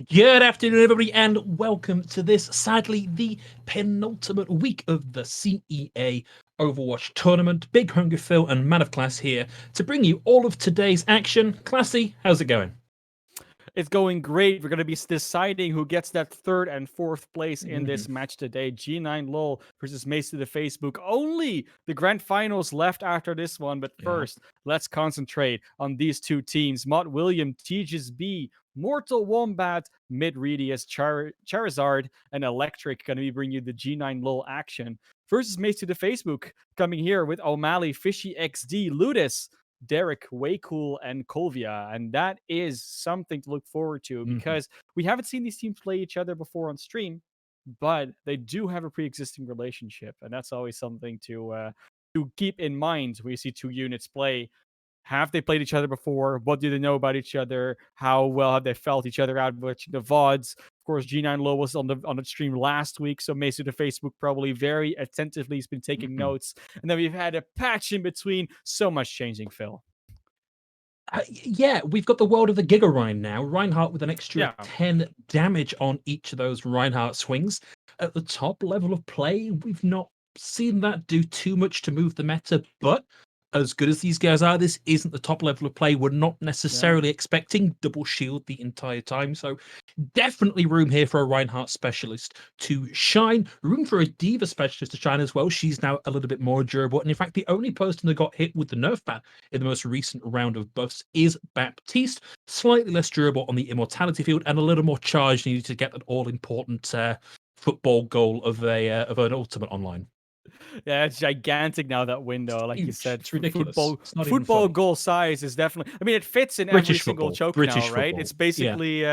Good afternoon, everybody, and welcome to this, sadly, the penultimate week of the CEA Overwatch tournament. BiggHungryPhill and ManofClass here to bring you all of today's action. Classy, how's it going? It's going great. We're going to be deciding who gets that third and fourth place in this match today. G9Lul versus Mace to the Facebook. Only the grand finals left after this one. But first, let's concentrate on these two teams. Mott William, Tejas B, Mortal Wombat, Mid Redius, Charizard, and Electric going to be bringing you the G9Lul action. Versus Mace to the Facebook, coming here with O'Malley, Fishy XD, Ludus, Derek, Waycool, and Kolvia. And that is something to look forward to because we haven't seen these teams play each other before on stream, but they do have a pre-existing relationship. And that's always something to keep in mind when you see two units play. Have they played each other before? What do they know about each other? How well have they felt each other out watching the VODs? Of course, G9Lul was on the stream last week, so Mace to the Facebook probably very attentively has been taking notes. And then we've had a patch in between. So much changing, Phil. Yeah, we've got the world of the Giga Rhine now. Reinhardt with an extra 10 damage on each of those Reinhardt swings. At the top level of play, we've not seen that do too much to move the meta, but as good as these guys are, this isn't the top level of play. We're not necessarily expecting double shield the entire time. So definitely room here for a Reinhardt specialist to shine. Room for a Diva specialist to shine as well. She's now a little bit more durable. And in fact, the only person that got hit with the nerf ban in the most recent round of buffs is Baptiste. Slightly less durable on the immortality field and a little more charge needed to get that all-important football goal of an ultimate online. Yeah, it's gigantic now, that window. Like Huge. you said, it's ridiculous. Football goal size is definitely, I mean, it fits in British every single football. choke British now, right? football. It's basically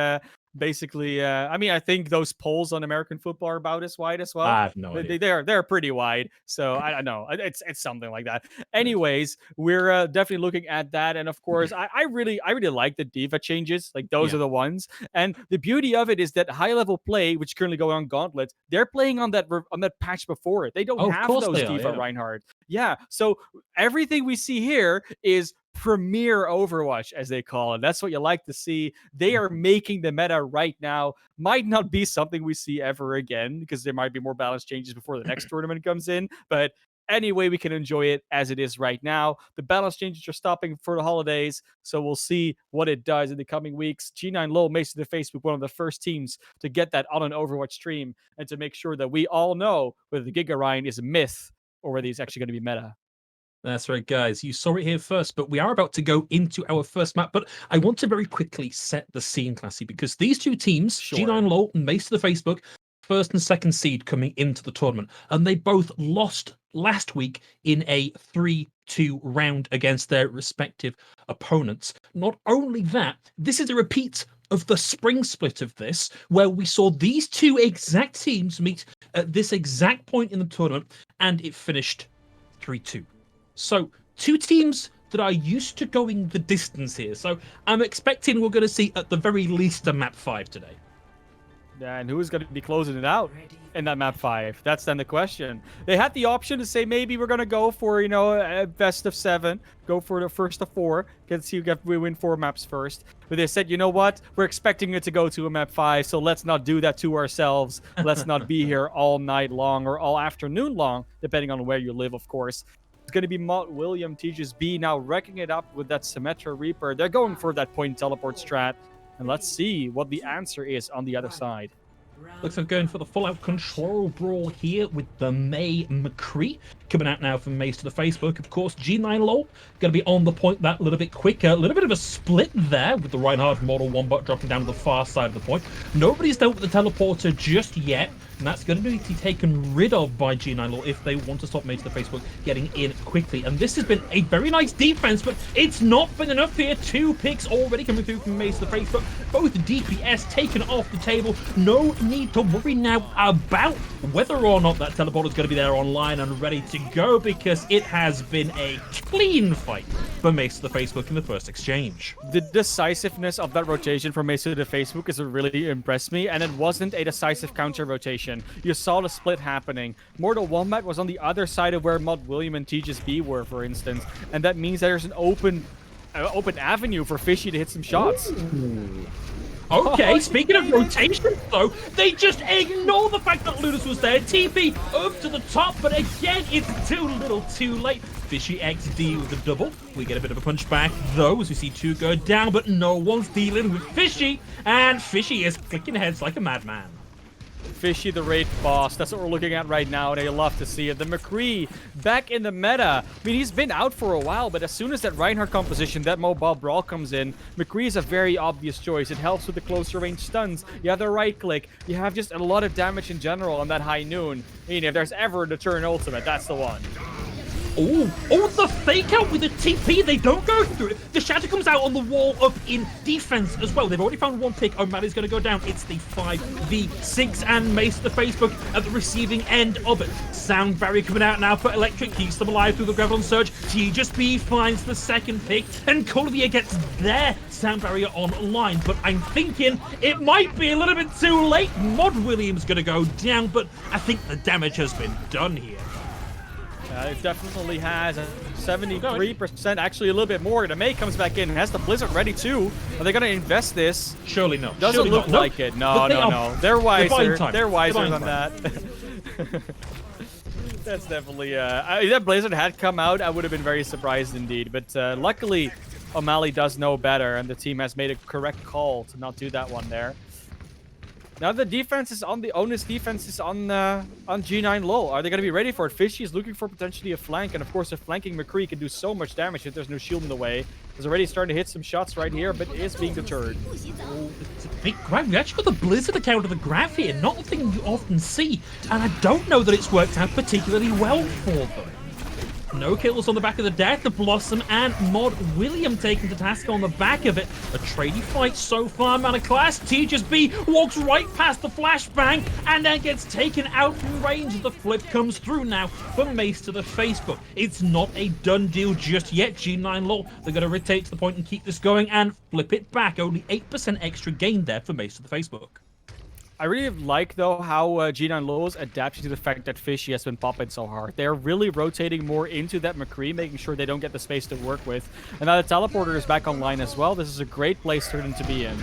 I mean, I think those poles on American football are about as wide as well. I have no idea. They're pretty wide, so I don't know. It's something like that. Anyways, we're definitely looking at that, and of course, I really like the diva changes. Like those are the ones, and the beauty of it is that high level play, which currently going on Gauntlet, they're playing on that patch before it. They don't have those diva Reinhardt. Yeah, so everything we see here is premier Overwatch, as they call it. That's what you like to see. They are making the meta right now. Might not be something we see ever again because there might be more balance changes before the next tournament comes in. But anyway, we can enjoy it as it is right now. The balance changes are stopping for the holidays, so we'll see what it does in the coming weeks. G9Lul makes the Facebook one of the first teams to get that on an Overwatch stream and to make sure that we all know whether the Giga Rhine is a myth or whether he's actually going to be meta. That's right, guys. You saw it here first, but we are about to go into our first map. But I want to very quickly set the scene, Classy, because these two teams, G9Lul and Mace to the Facebook, first and second seed coming into the tournament, and they both lost last week in a 3-2 round against their respective opponents. Not only that, this is a repeat of the spring split of this, where we saw these two exact teams meet at this exact point in the tournament, and it finished 3-2. So, two teams that are used to going the distance here. So, I'm expecting we're going to see at the very least a map 5 today. Yeah, and who's going to be closing it out in that map 5? That's then the question. They had the option to say maybe we're going to go for, a best of 7, go for the first of 4, we win 4 maps first. But they said, you know what? We're expecting it to go to a map 5, so let's not do that to ourselves. Let's not be here all night long or all afternoon long, depending on where you live, of course. It's going to be Mott William, Tejas B now wrecking it up with that Symmetra Reaper. They're going for that point teleport strat. And let's see what the answer is on the other side. Looks like going for the full-out control brawl here with the May McCree. Coming out now from Mace to the Facebook. Of course, G9Lul going to be on the point that little bit quicker. A little bit of a split there with the Reinhardt Mortal Wombat dropping down to the far side of the point. Nobody's dealt with the teleporter just yet. And that's going to be taken rid of by G9Lul if they want to stop Mace to the Facebook getting in quickly. And this has been a very nice defense, but it's not been enough here. 2 picks already coming through from Mace to the Facebook. Both DPS taken off the table. No need to worry now about whether or not that teleporter is going to be there online and ready to go, because it has been a clean fight for Mace to the Facebook in the first exchange. The decisiveness of that rotation from Mace to the Facebook has really impressed me, and it wasn't a decisive counter rotation. You saw the split happening. Mortal Wombat was on the other side of where Mott William and Tejas B were, for instance, and that means there's an open avenue for Fishy to hit some shots. Ooh. Okay, speaking of rotations, though, they just ignore the fact that Ludus was there. TP up to the top, but again, it's too little too late. Fishy XD with the double. We get a bit of a punch back, though, as we see two go down, but no one's dealing with Fishy, and Fishy is clicking heads like a madman. Fishy the Wraith boss. That's what we're looking at right now, and I love to see it. The McCree back in the meta. I mean, he's been out for a while, but as soon as that Reinhardt composition, that mobile brawl comes in, McCree is a very obvious choice. It helps with the closer range stuns. You have the right click. You have just a lot of damage in general on that high noon. I mean, if there's ever the turn ultimate, that's the one. Oh, the fake out with the TP. They don't go through it. The shatter comes out on the wall up in defense as well. They've already found one pick. O'Malley's going to go down. It's the 5v6 and Mace the Facebook at the receiving end of it. Sound barrier coming out now for Electric. Keeps them alive through the Gravelon Surge. TJB finds the second pick and Colvia gets their sound barrier online. But I'm thinking it might be a little bit too late. Mod Williams going to go down, but I think the damage has been done here. It definitely has 73%, actually a little bit more. The May comes back in and has the Blizzard ready too. Are they going to invest this? Surely not. Doesn't Surely look not. like it. No. They're wiser. They're wiser than that. That's definitely... if that Blizzard had come out, I would have been very surprised indeed. But luckily, O'Malley does know better, and the team has made a correct call to not do that one there. Now the defense is on the onus defense is on G9Lul. Are they going to be ready for it? Fishy is looking for potentially a flank, and of course a flanking McCree can do so much damage if there's no shield in the way. He's already starting to hit some shots right here, but is being deterred. Oh, it's a big grab. We actually got the Blizzard account of the grab here, not a thing you often see, and I don't know that it's worked out particularly well for them. No kills on the back of the death. The Blossom and Mod William taken to task on the back of it. A tradie fight so far. ManofClass. TJB walks right past the flashbang and then gets taken out from range. The flip comes through now for Mace to the Facebook. It's not a done deal just yet. G9Lul, they're going to rotate to the point and keep this going and flip it back. Only 8% extra gain there for Mace to the Facebook. I really like, though, how G9Lul is adapting to the fact that Fishy has been popping so hard. They're really rotating more into that McCree, making sure they don't get the space to work with. And now the Teleporter is back online as well. This is a great place for them to be in.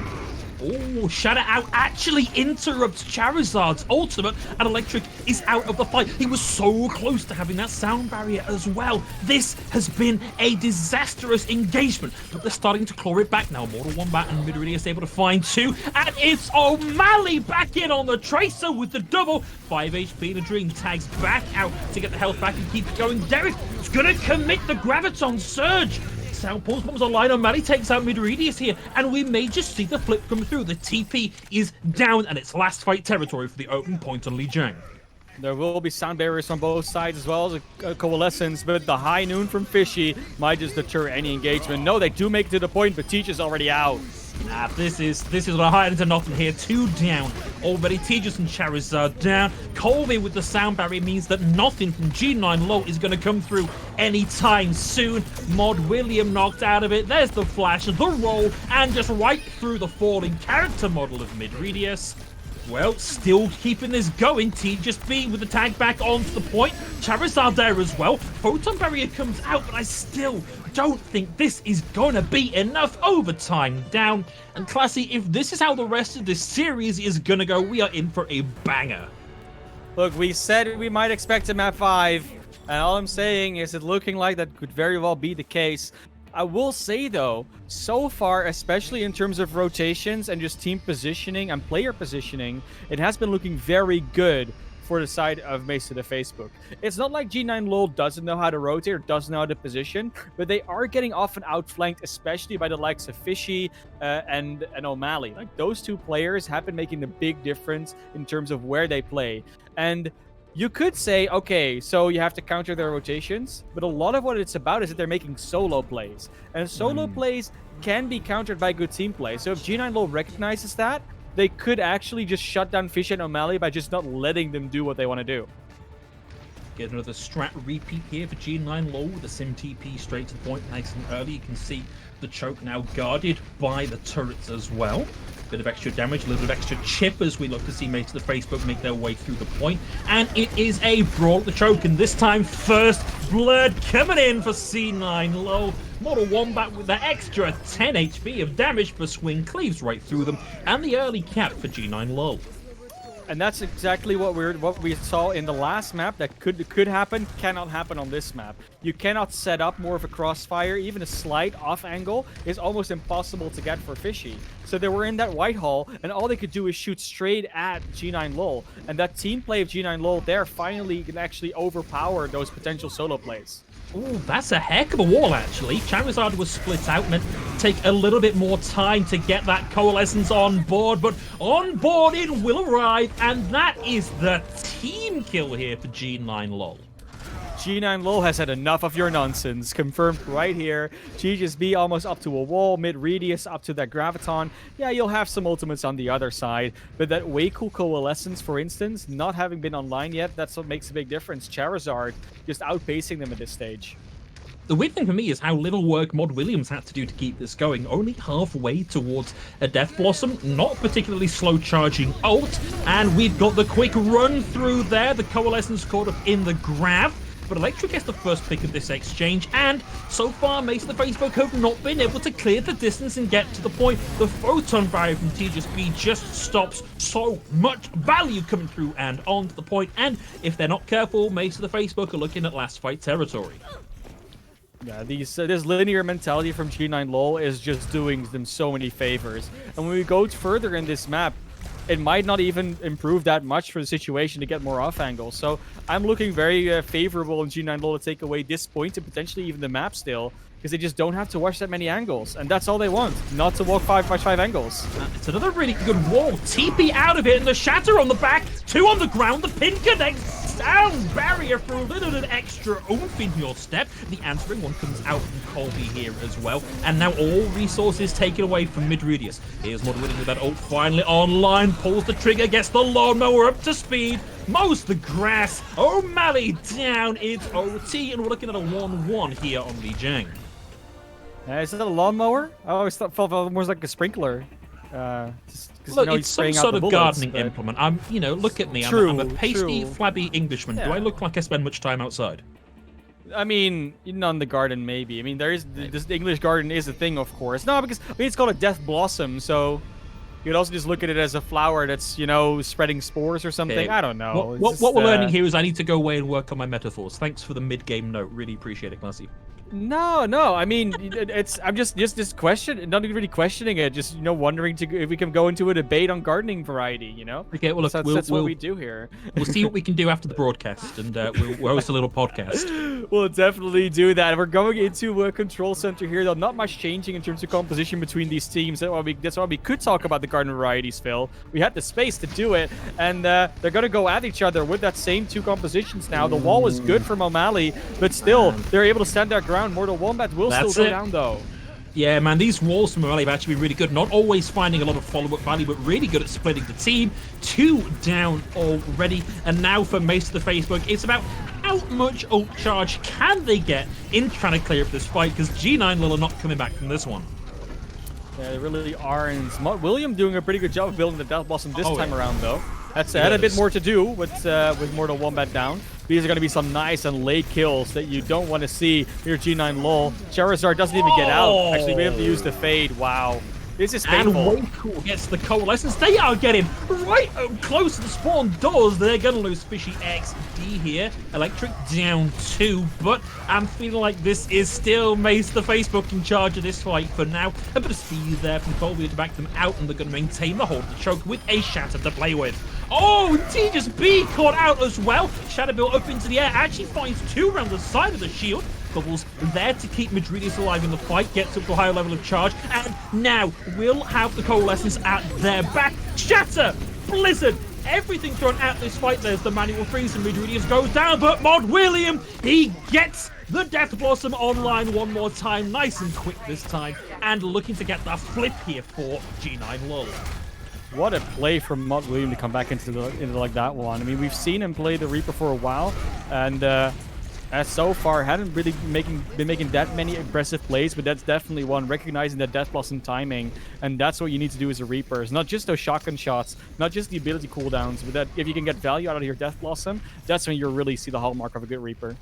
Oh, Shatter Out actually interrupts Charizard's ultimate, and Electric is out of the fight. He was so close to having that sound barrier as well. This has been a disastrous engagement, but they're starting to claw it back now. Mortal Wombat and Midoriya is able to find two, and it's O'Malley back in on the Tracer with the double. 5 HP in a Dream tags back out to get the health back and keep it going. Derek is going to commit the Graviton Surge. Southpaws comes online. O'Malley takes out Midoriya here, and we may just see the flip come through. The TP is down, and it's last fight territory for the open point on Li Jiang. There will be sound barriers on both sides as well as a coalescence, but the high noon from Fishy might just deter any engagement. No, they do make it to the point, but Teach is already out. This is what I hide into nothing here. Two down already. Tejas and Charizard down. Colby with the sound barrier means that nothing from G9Lul is going to come through anytime soon. Mod William knocked out of it. There's the flash, the roll, and just right through the falling character model of Midoriya. Well, still keeping this going. TJB with the tag back onto the point. Charizard there as well. Photon barrier comes out, but I still don't think this is going to be enough. Overtime down. And Classy, if this is how the rest of this series is going to go, we are in for a banger. Look, we said we might expect a map 5, and all I'm saying is it looking like that could very well be the case. I will say, though, so far, especially in terms of rotations and just team positioning and player positioning, it has been looking very good for the side of Mace to the Facebook. It's not like G9Lul doesn't know how to rotate or doesn't know how to position, but they are getting often outflanked, especially by the likes of Fishy and O'Malley. Like, those two players have been making a big difference in terms of where they play. And you could say, okay, so you have to counter their rotations, but a lot of what it's about is that they're making solo plays. And solo plays can be countered by good team play. So if G9Lul recognizes that, they could actually just shut down Fish and O'Malley by just not letting them do what they want to do. Get another strat repeat here for G9Lul with the sim TP straight to the point nice and early. You can see the choke now guarded by the turrets as well. Bit of extra damage, a little bit of extra chip as we look to see Mace to the Facebook make their way through the point. And it is a brawl at the choke, and this time first blood coming in for C9Lul. Mortal Wombat with the extra 10 HP of damage per swing cleaves right through them, and the early cap for G9Lul. And that's exactly what we saw in the last map that could happen, cannot happen on this map. You cannot set up more of a crossfire. Even a slight off angle is almost impossible to get for Fishy. So they were in that white hall, and all they could do is shoot straight at G9Lul. And that team play of G9Lul there finally can actually overpower those potential solo plays. Ooh, that's a heck of a wall, actually. Charizard was split out, meant to take a little bit more time to get that Coalescence on board, but on board it will arrive, and that is the team kill here for G9Lul. G9Lul has had enough of your nonsense. Confirmed right here. GGSB almost up to a wall. Mid-radius up to that Graviton. Yeah, you'll have some ultimates on the other side. But that way cool Coalescence, for instance, not having been online yet, that's what makes a big difference. Charizard just outpacing them at this stage. The weird thing for me is how little work Mod Williams had to do to keep this going. Only halfway towards a Death Blossom, not particularly slow charging ult, and we've got the quick run through there. The Coalescence caught up in the grab. But Electric gets the first pick of this exchange, and so far Mace and the Facebook have not been able to clear the distance and get to the point. The Photon Barrier from TGSB just stops so much value coming through and onto the point, and if they're not careful, Mace and the Facebook are looking at last fight territory. Yeah, this linear mentality from G9Lul is just doing them so many favors. And when we go further in this map, it might not even improve that much for the situation to get more off angles. So I'm looking very favorable in G9Lul to take away this point and potentially even the map still, because they just don't have to watch that many angles. And that's all they want, not to walk 5x5 angles. It's another really good wall. TP out of it, and the Shatter on the back, 2 on the ground, the pin connects. Sound barrier for a little bit extra oomph in your step. The answering one comes out from Colby here as well. And now all resources taken away from mid-radius. Here's Mod Williams with that ult finally online. Pulls the trigger, gets the lawnmower up to speed. Mows the grass. O'Malley down. It's OT, and we're looking at a 1-1 here on Li Jiang. Is that a lawnmower? I always thought it was like a sprinkler. Look, it's some sort of gardening implement. Look at me. I'm a pasty, flabby Englishman. Yeah. Do I look like I spend much time outside? I mean, in the garden, maybe. I mean, this English garden is a thing, of course. No, because it's called a death blossom, so you could also just look at it as a flower that's, spreading spores or something. Okay. I don't know. What we're learning here is I need to go away and work on my metaphors. Thanks for the mid-game note. Really appreciate it, Classy. No. I mean, I'm just this question, not even really questioning it. Just wondering if we can go into a debate on gardening variety. Okay, well, look, that's what we do here. We'll see what we can do after the broadcast, and we'll host a little podcast. We'll definitely do that. We're going into a control center here, though. Not much changing in terms of composition between these teams. That's why we could talk about the garden varieties, Phil. We had the space to do it, and they're gonna go at each other with that same 2 compositions now. The wall is good from O'Malley, but still, they're able to stand their ground. Mortal Wombat will still go down, though. Yeah, man, these walls from O'Malley have actually been really good. Not always finding a lot of follow-up value, but really good at splitting the team. 2 down already. And now for Mace to the Facebook, it's about how much ult charge can they get in trying to clear up this fight, because G9Lul are not coming back from this one. Yeah, they really are. And Mod William doing a pretty good job of building the Death Blossom this time around, though. That's had a bit more to do with Mortal Wombat down. These are going to be some nice and late kills that you don't want to see here. G9Lul. Charizard doesn't even get out. Actually, we have to use the fade. Wow. This is painful. And Waycool gets the Coalescence. They are getting right up close to the spawn doors. They're going to lose Fishy XD here. Electric down 2, but I'm feeling like this is still Mace the Facebook in charge of this fight for now. A bit of speed there from Colby to back them out, and they're going to maintain the hold of the choke with a Shatter to play with. Oh, TGSB caught out as well. Shadow built up into the air. Actually finds 2 around the side of the shield. Couples there to keep Mid-radius alive in the fight. Gets up to a higher level of charge. And now will have the Coalescence at their back. Shatter! Blizzard! Everything thrown at this fight. There's the manual freeze, and Mid-radius goes down. But Mod William, he gets the Death Blossom online one more time. Nice and quick this time. And looking to get the flip here for G9Lul. What a play from Mott William to come back into like that one. I mean, we've seen him play the Reaper for a while, and as so far hadn't really been making that many aggressive plays, but that's definitely one, recognizing that Death Blossom timing, and that's what you need to do as a Reaper. It's not just those shotgun shots, not just the ability cooldowns, but that if you can get value out of your Death Blossom, that's when you really see the hallmark of a good Reaper.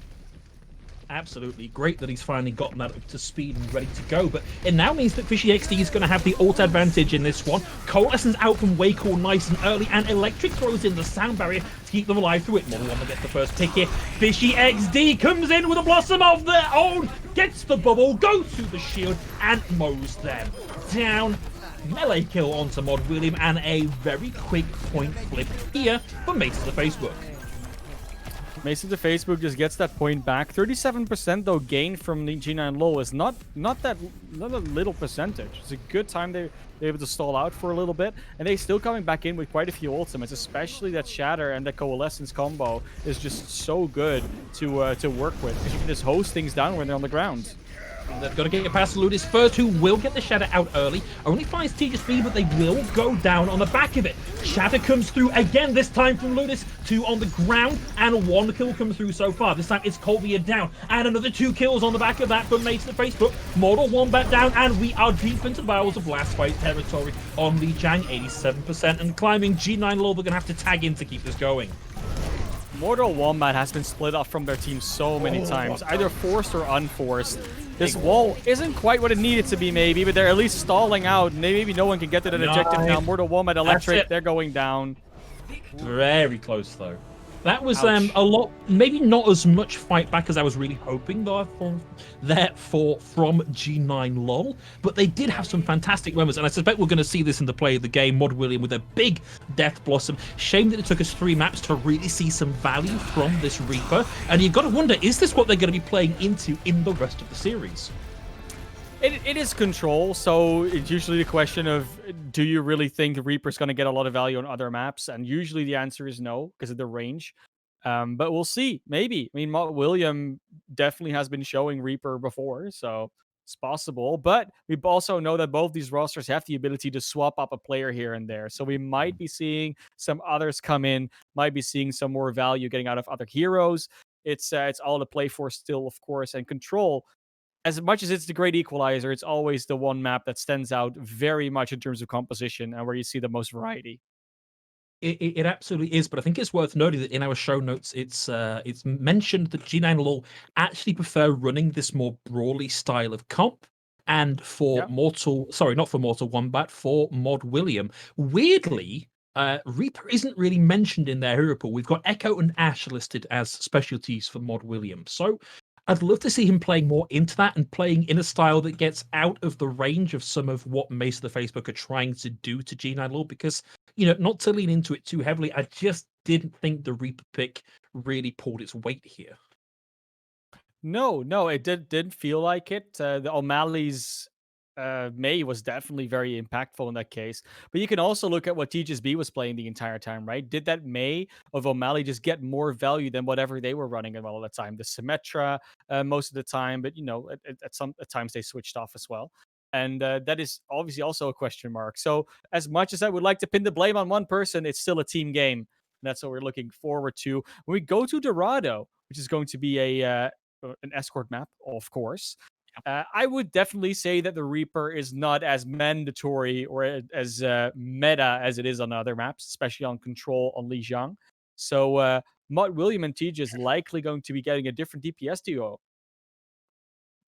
Absolutely great that he's finally gotten that up to speed and ready to go, but it now means that Fishy XD is going to have the ult advantage in this one. Coalescence out from Waycore nice and early, and Electric throws in the sound barrier to keep them alive through it. Model 1 gets the first pick here. Fishy XD comes in with a Blossom of their own, gets the bubble, goes through the shield, and mows them down. Melee kill onto Mod William, and a very quick point flip here for Mace to the Facebook. Mace to Facebook just gets that point back. 37% though gain from the G9Lul is not a little percentage. It's a good time they're able to stall out for a little bit, and they're still coming back in with quite a few ultimates, especially that Shatter and the Coalescence combo is just so good to work with, because you can just hose things down when they're on the ground. They've got to get past Ludus first, who will get the Shatter out early. Only finds TGSB, but they will go down on the back of it. Shatter comes through again, this time from Ludus. 2 on the ground, and 1 kill comes through so far. This time it's Colby down, and another 2 kills on the back of that from Mace to the Facebook. Model 1 back down, and we are deep into the bowels of last fight territory on Li Jiang, 87%, and climbing. G9Lul, they're going to have to tag in to keep this going. Mortal Wombat has been split off from their team so many times, either forced or unforced. This wall isn't quite what it needed to be, maybe, but they're at least stalling out. Maybe no one can get to that objective now. Mortal Wombat, Electric, they're going down. Very close, though. That was a lot, maybe not as much fight back as I was really hoping though from G9Lul, but they did have some fantastic moments, and I suspect we're going to see this in the play of the game. Mod William with a big Death Blossom. Shame that it took us 3 maps to really see some value from this Reaper, and you've got to wonder, is this what they're going to be playing into in the rest of the series? It is control, so it's usually the question of, do you really think the Reaper's going to get a lot of value on other maps? And usually the answer is no, because of the range. But we'll see. Maybe. I mean, Mott William definitely has been showing Reaper before, so it's possible. But we also know that both these rosters have the ability to swap up a player here and there. So we might be seeing some others come in, might be seeing some more value getting out of other heroes. It's all to play for still, of course, and control. As much as it's the great equalizer, it's always the one map that stands out very much in terms of composition and where you see the most variety. It absolutely is, but I think it's worth noting that in our show notes, it's mentioned that G9Lul actually prefer running this more brawly style of comp, and for not for Mortal Wombat, for Mod William, weirdly, Reaper isn't really mentioned in their hero pool. We've got Echo and Ash listed as specialties for Mod William, so I'd love to see him playing more into that and playing in a style that gets out of the range of some of what Mace of the Facebook are trying to do to G9Lul, because, not to lean into it too heavily, I just didn't think the Reaper pick really pulled its weight here. No, it didn't feel like it. The O'Malley's May was definitely very impactful in that case. But you can also look at what TGSB was playing the entire time, right? Did that May of O'Malley just get more value than whatever they were running at all the time? The Symmetra most of the time, but at times they switched off as well. And that is obviously also a question mark. So as much as I would like to pin the blame on one person, it's still a team game. And that's what we're looking forward to. When we go to Dorado, which is going to be an escort map, of course. I would definitely say that the Reaper is not as mandatory or as meta as it is on other maps, especially on Control on Li Jiang. So Mott William and TJ is likely going to be getting a different DPS duo.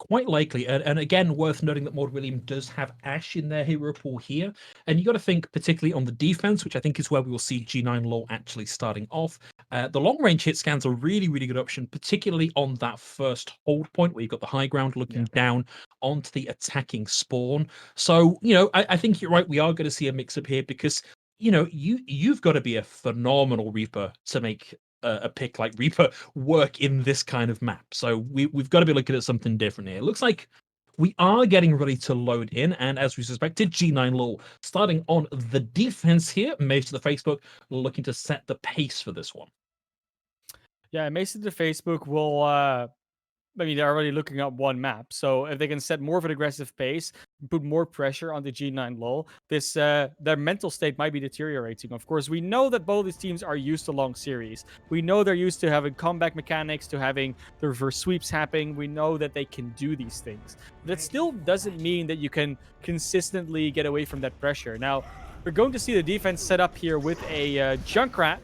Quite likely, and again, worth noting that Mod William does have Ash in their hero pool here, and you got to think particularly on the defense, which I think is where we will see G9Lul actually starting off. The long range hit scans are really, really good option, particularly on that first hold point where you've got the high ground looking down onto the attacking spawn. So, I think you're right. We are going to see a mix up here because, you've got to be a phenomenal Reaper to make a pick like Reaper work in this kind of map. So we've got to be looking at something different here. It looks like we are getting ready to load in, and as we suspected, G9Lul starting on the defense here. Mace to the Facebook looking to set the pace for this one. Yeah, Mace to the Facebook will I mean, they're already looking at one map. So if they can set more of an aggressive pace, put more pressure on the G9 Lul, this their mental state might be deteriorating. Of course, we know that both these teams are used to long series. We know they're used to having comeback mechanics, to having the reverse sweeps happening. We know that they can do these things. But it still doesn't mean that you can consistently get away from that pressure. Now, we're going to see the defense set up here with a Junkrat.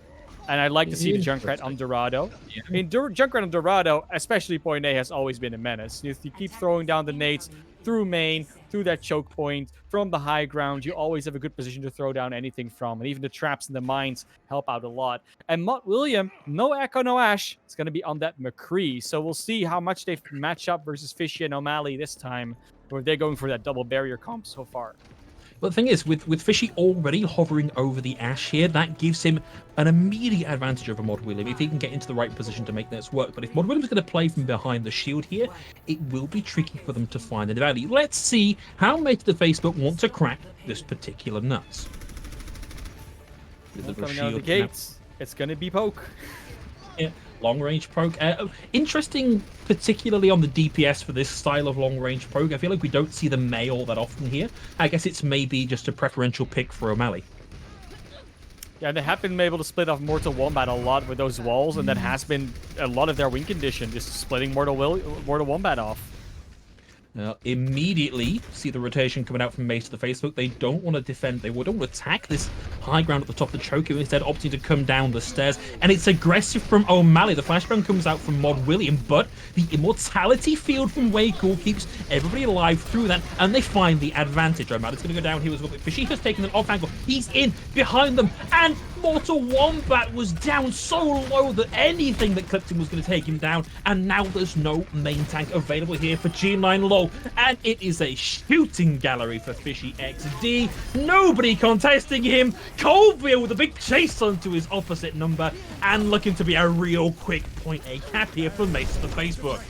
And I'd like to see the Junkrat on Dorado. Yeah. I mean, Junkrat on Dorado, especially point A, has always been a menace. You keep throwing down the nades through main, through that choke point, from the high ground. You always have a good position to throw down anything from. And even the traps and the mines help out a lot. And Mott William, no Echo, no Ash. It's going to be on that McCree. So we'll see how much they match up versus Fishy and O'Malley this time. Or they're going for that double barrier comp so far. But the thing is, with Fishy already hovering over the Ash here, that gives him an immediate advantage over Mod William if he can get into the right position to make this work. But if Mod William's going to play from behind the shield here, it will be tricky for them to find the value. Let's see how Mace the Facebook want to crack this particular nuts. Coming out of the gates, it's going to be poke. Yeah. Long-range poke. Interesting, particularly on the DPS for this style of long-range poke. I feel like we don't see the May all that often here. I guess it's maybe just a preferential pick for O'Malley. Yeah, they have been able to split off Mortal Wombat a lot with those walls, and that has been a lot of their win condition, just splitting Mortal Wombat off. Immediately see the rotation coming out from Mace to the Facebook. They don't want to defend. They don't want to attack this high ground at the top of the choke. Instead, opting to come down the stairs. And it's aggressive from O'Malley. The flashbang comes out from Mod William, but the immortality field from Waycool keeps everybody alive through that, and they find the advantage. O'Malley's going to go down here as well. But Fishy has taken an off angle. He's in behind them, and Mortal Wombat was down so low that anything that clipped him was going to take him down. And now there's no main tank available here for G9Lul. And it is a shooting gallery for Fishy XD. Nobody contesting him. Colville with a big chase onto his opposite number. And looking to be a real quick point A cap here for Mace the Facebook.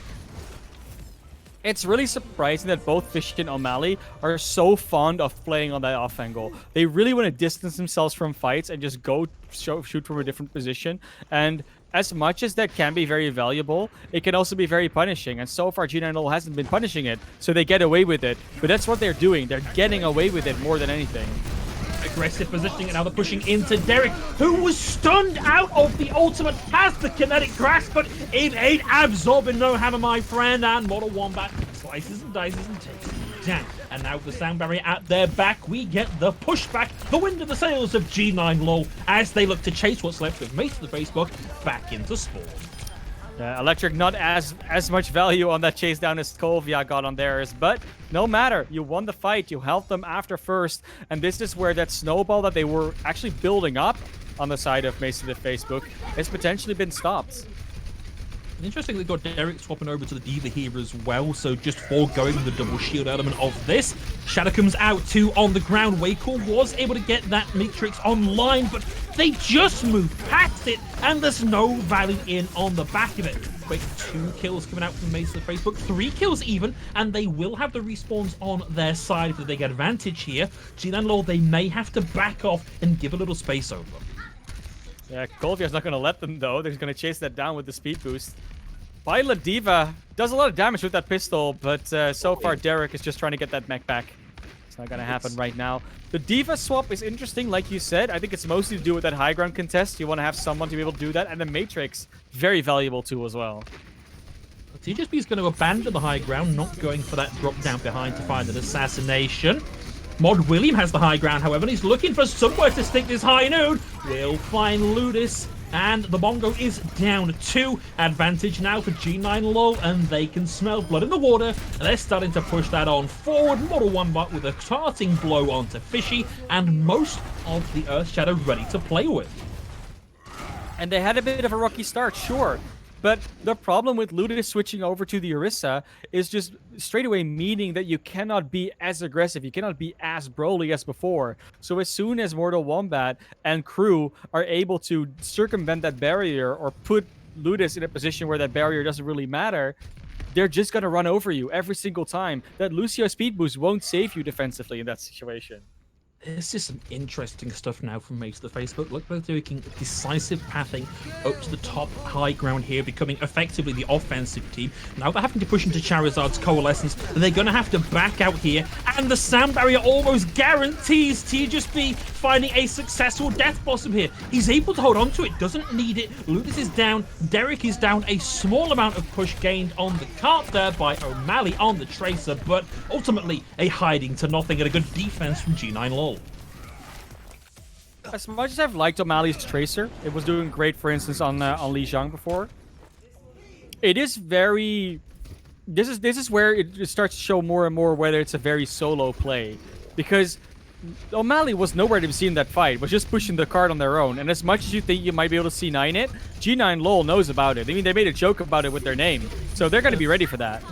It's really surprising that both Fishy and O'Malley are so fond of playing on that off angle. They really want to distance themselves from fights and just go shoot from a different position. And as much as that can be very valuable, it can also be very punishing. And so far, G9Lul hasn't been punishing it, so they get away with it. But that's what they're doing. They're getting away with it more than anything. Aggressive positioning, and now they're pushing into Derek, who was stunned out of the ultimate, has the kinetic grasp, but it ain't absorbing no hammer, my friend, and Mortal Wombat slices and dices and takes it down. And now with the sound barrier at their back, we get the pushback, the wind in the sails of G9Lul as they look to chase what's left of Mace of the Facebook back into spawn. Electric not as much value on that chase down as Kovia got on theirs, but no matter. You won the fight. You helped them after first, and this is where that snowball that they were actually building up on the side of Mace of the Facebook has potentially been stopped. Interestingly, got Derek swapping over to the Diva here as well, so just foregoing the double shield element of this. Shadow comes out too on the ground. Waycool was able to get that Matrix online, but they just moved past it, and there's no value in on the back of it. Quick 2 kills coming out from Mace of the Facebook, 3 kills even, and they will have the respawns on their side if they get advantage here. G9Lul, they may have to back off and give a little space over. Yeah, Colvia's not going to let them, though. They're going to chase that down with the speed boost. Violet Diva does a lot of damage with that pistol, but so far Derek is just trying to get that mech back. It's not going to happen right now. The Diva swap is interesting, like you said. I think it's mostly to do with that high ground contest. You want to have someone to be able to do that, and the Matrix, very valuable too as well. TGSP is going to abandon the high ground, not going for that drop down behind to find an assassination. Mod William has the high ground, however, and he's looking for somewhere to stick this high noon. We'll find Ludus, and the Bongo is down 2. Advantage now for G9Lul, and they can smell blood in the water, and they're starting to push that on forward. Model Wombat with a starting blow onto Fishy, and most of the Earth Shadow ready to play with. And they had a bit of a rocky start, sure. But the problem with Ludus switching over to the Orisa is just straight away meaning that you cannot be as aggressive. You cannot be as Broly as before. So as soon as Mortal Wombat and crew are able to circumvent that barrier or put Ludus in a position where that barrier doesn't really matter, they're just going to run over you every single time. That Lucio speed boost won't save you defensively in that situation. It's just some interesting stuff now from Mace to the Facebook. Look, they're doing decisive pathing up to the top high ground here, becoming effectively the offensive team. Now they're having to push into Charizard's Coalescence. They're going to have to back out here, and the sound barrier almost guarantees TJSB finding a successful death blossom here. He's able to hold on to it, doesn't need it. Ludus is down, Derek is down. A small amount of push gained on the cart there by O'Malley on the Tracer, but ultimately a hiding to nothing and a good defense from G9Lul. As much as I've liked O'Malley's Tracer, it was doing great, for instance, on Li Xiang before. It is very... This is where it starts to show more and more whether it's a very solo play. Because O'Malley was nowhere to be seen in that fight, was just pushing the card on their own. And as much as you think you might be able to C9 it, G9Lul knows about it. I mean, they made a joke about it with their name. So they're going to be ready for that.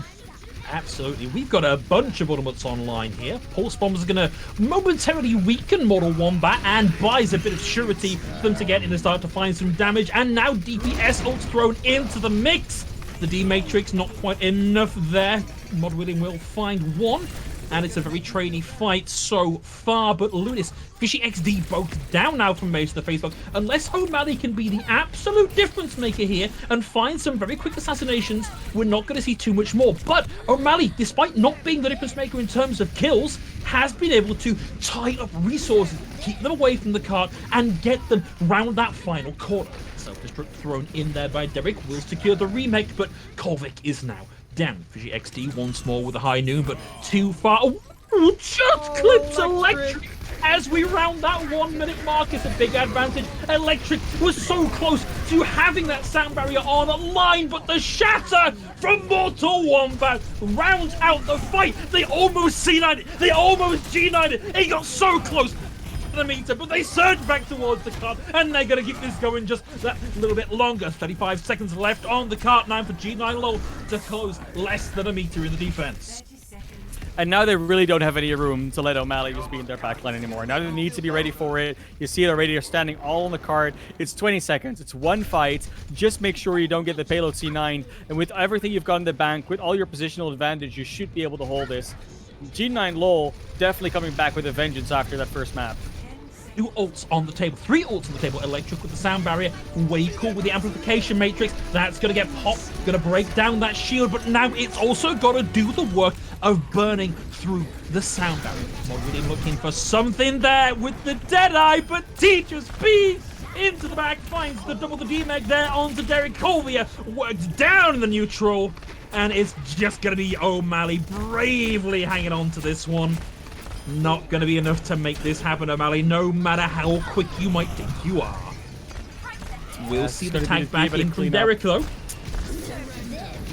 Absolutely. We've got a bunch of ultimates online here. Pulse Bombs are going to momentarily weaken Mortal Wombat and buys a bit of surety for them to get in and start to find some damage. And now DPS ults thrown into the mix. The D-Matrix not quite enough there. Mod William will find one. And it's a very trainy fight so far, but Lunis, Fishy XD both down now from Mace to the Facebook. Unless O'Malley can be the absolute difference maker here and find some very quick assassinations, we're not going to see too much more. But O'Malley, despite not being the difference maker in terms of kills, has been able to tie up resources, keep them away from the cart, and get them round that final corner. Self-destruct thrown in there by Derek will secure the remake, but Kolvik is now down. Fishy XD once more with a high noon, but too far. Oh, just clips Electric as we round that 1 minute mark. It's a big advantage. Electric was so close to having that sound barrier on a line, but the shatter from Mortal Wombat rounds out the fight. They almost C9'd it. They almost G9'd it. He got so close the meter, but they surge back towards the cart, and they're going to keep this going just that little bit longer. 35 seconds left on the cart now for G9Lul to close less than a meter in the defense. And now they really don't have any room to let O'Malley just be in their backline anymore. Now they need to be ready for it. You see it already, they're standing all on the card. It's 20 seconds. It's one fight. Just make sure you don't get the payload C9. And with everything you've got in the bank, with all your positional advantage, you should be able to hold this. G9Lul definitely coming back with a vengeance after that first map. 2 ults on the table, 3 ults on the table. Electric with the sound barrier, way cool with the amplification matrix. That's going to get popped, going to break down that shield, but now it's also got to do the work of burning through the sound barrier. Really looking for something there with the Deadeye, but TJSB into the back, finds the double the D-Meg there onto Derek. Colvia works down in the neutral, and it's just going to be O'Malley bravely hanging on to this one. Not going to be enough to make this happen, O'Malley, no matter how quick you might think you are. We'll see the tag back in from Derek, though.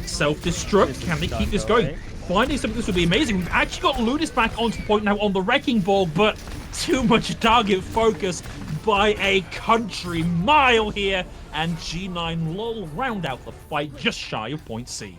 Self-destruct. Can they keep this going? Finding something this would be amazing. We've actually got Ludus back onto the point now on the Wrecking Ball, but too much target focus by a country mile here. And G9Lul round out the fight just shy of point C.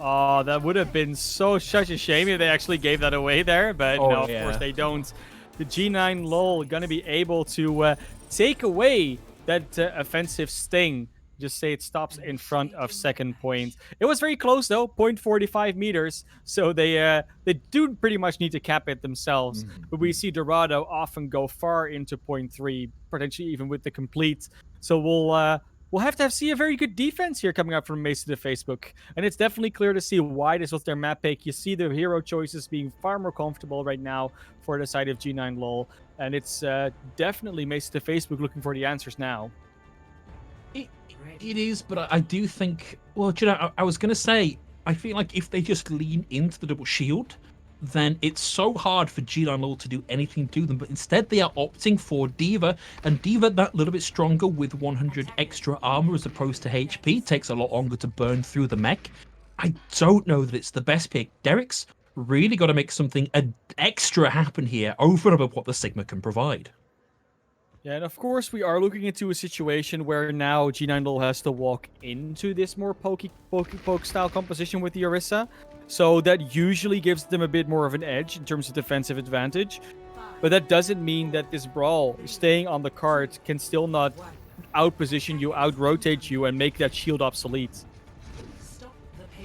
Oh, that would have been such a shame if they actually gave that away there, but no, of course they don't. The G9Lul going to be able to take away that offensive sting. Just say it stops in front of second point. It was very close though, 0.45 meters. So they do pretty much need to cap it themselves. But we see Dorado often go far into 0.3, potentially even with the complete. So we'll have to see a very good defense here coming up from Mace to the Facebook. And it's definitely clear to see why this was their map pick. You see the hero choices being far more comfortable right now for the side of G9Lul. And it's definitely Mace to the Facebook looking for the answers now. It is, but I do think, well, you know, I was going to say, I feel like if they just lean into the double shield, then it's so hard for G9Lul to do anything to them. But instead, they are opting for D.Va. And D.Va, that little bit stronger with 100 extra armor as opposed to HP, takes a lot longer to burn through the mech. I don't know that it's the best pick. Derek's really got to make something extra happen here over and above what the Sigma can provide. Yeah, and of course, we are looking into a situation where now G9Lul has to walk into this more poke style composition with the Orisa. So that usually gives them a bit more of an edge in terms of defensive advantage. But that doesn't mean that this brawl, staying on the card, can still not out-position you, out-rotate you, and make that shield obsolete.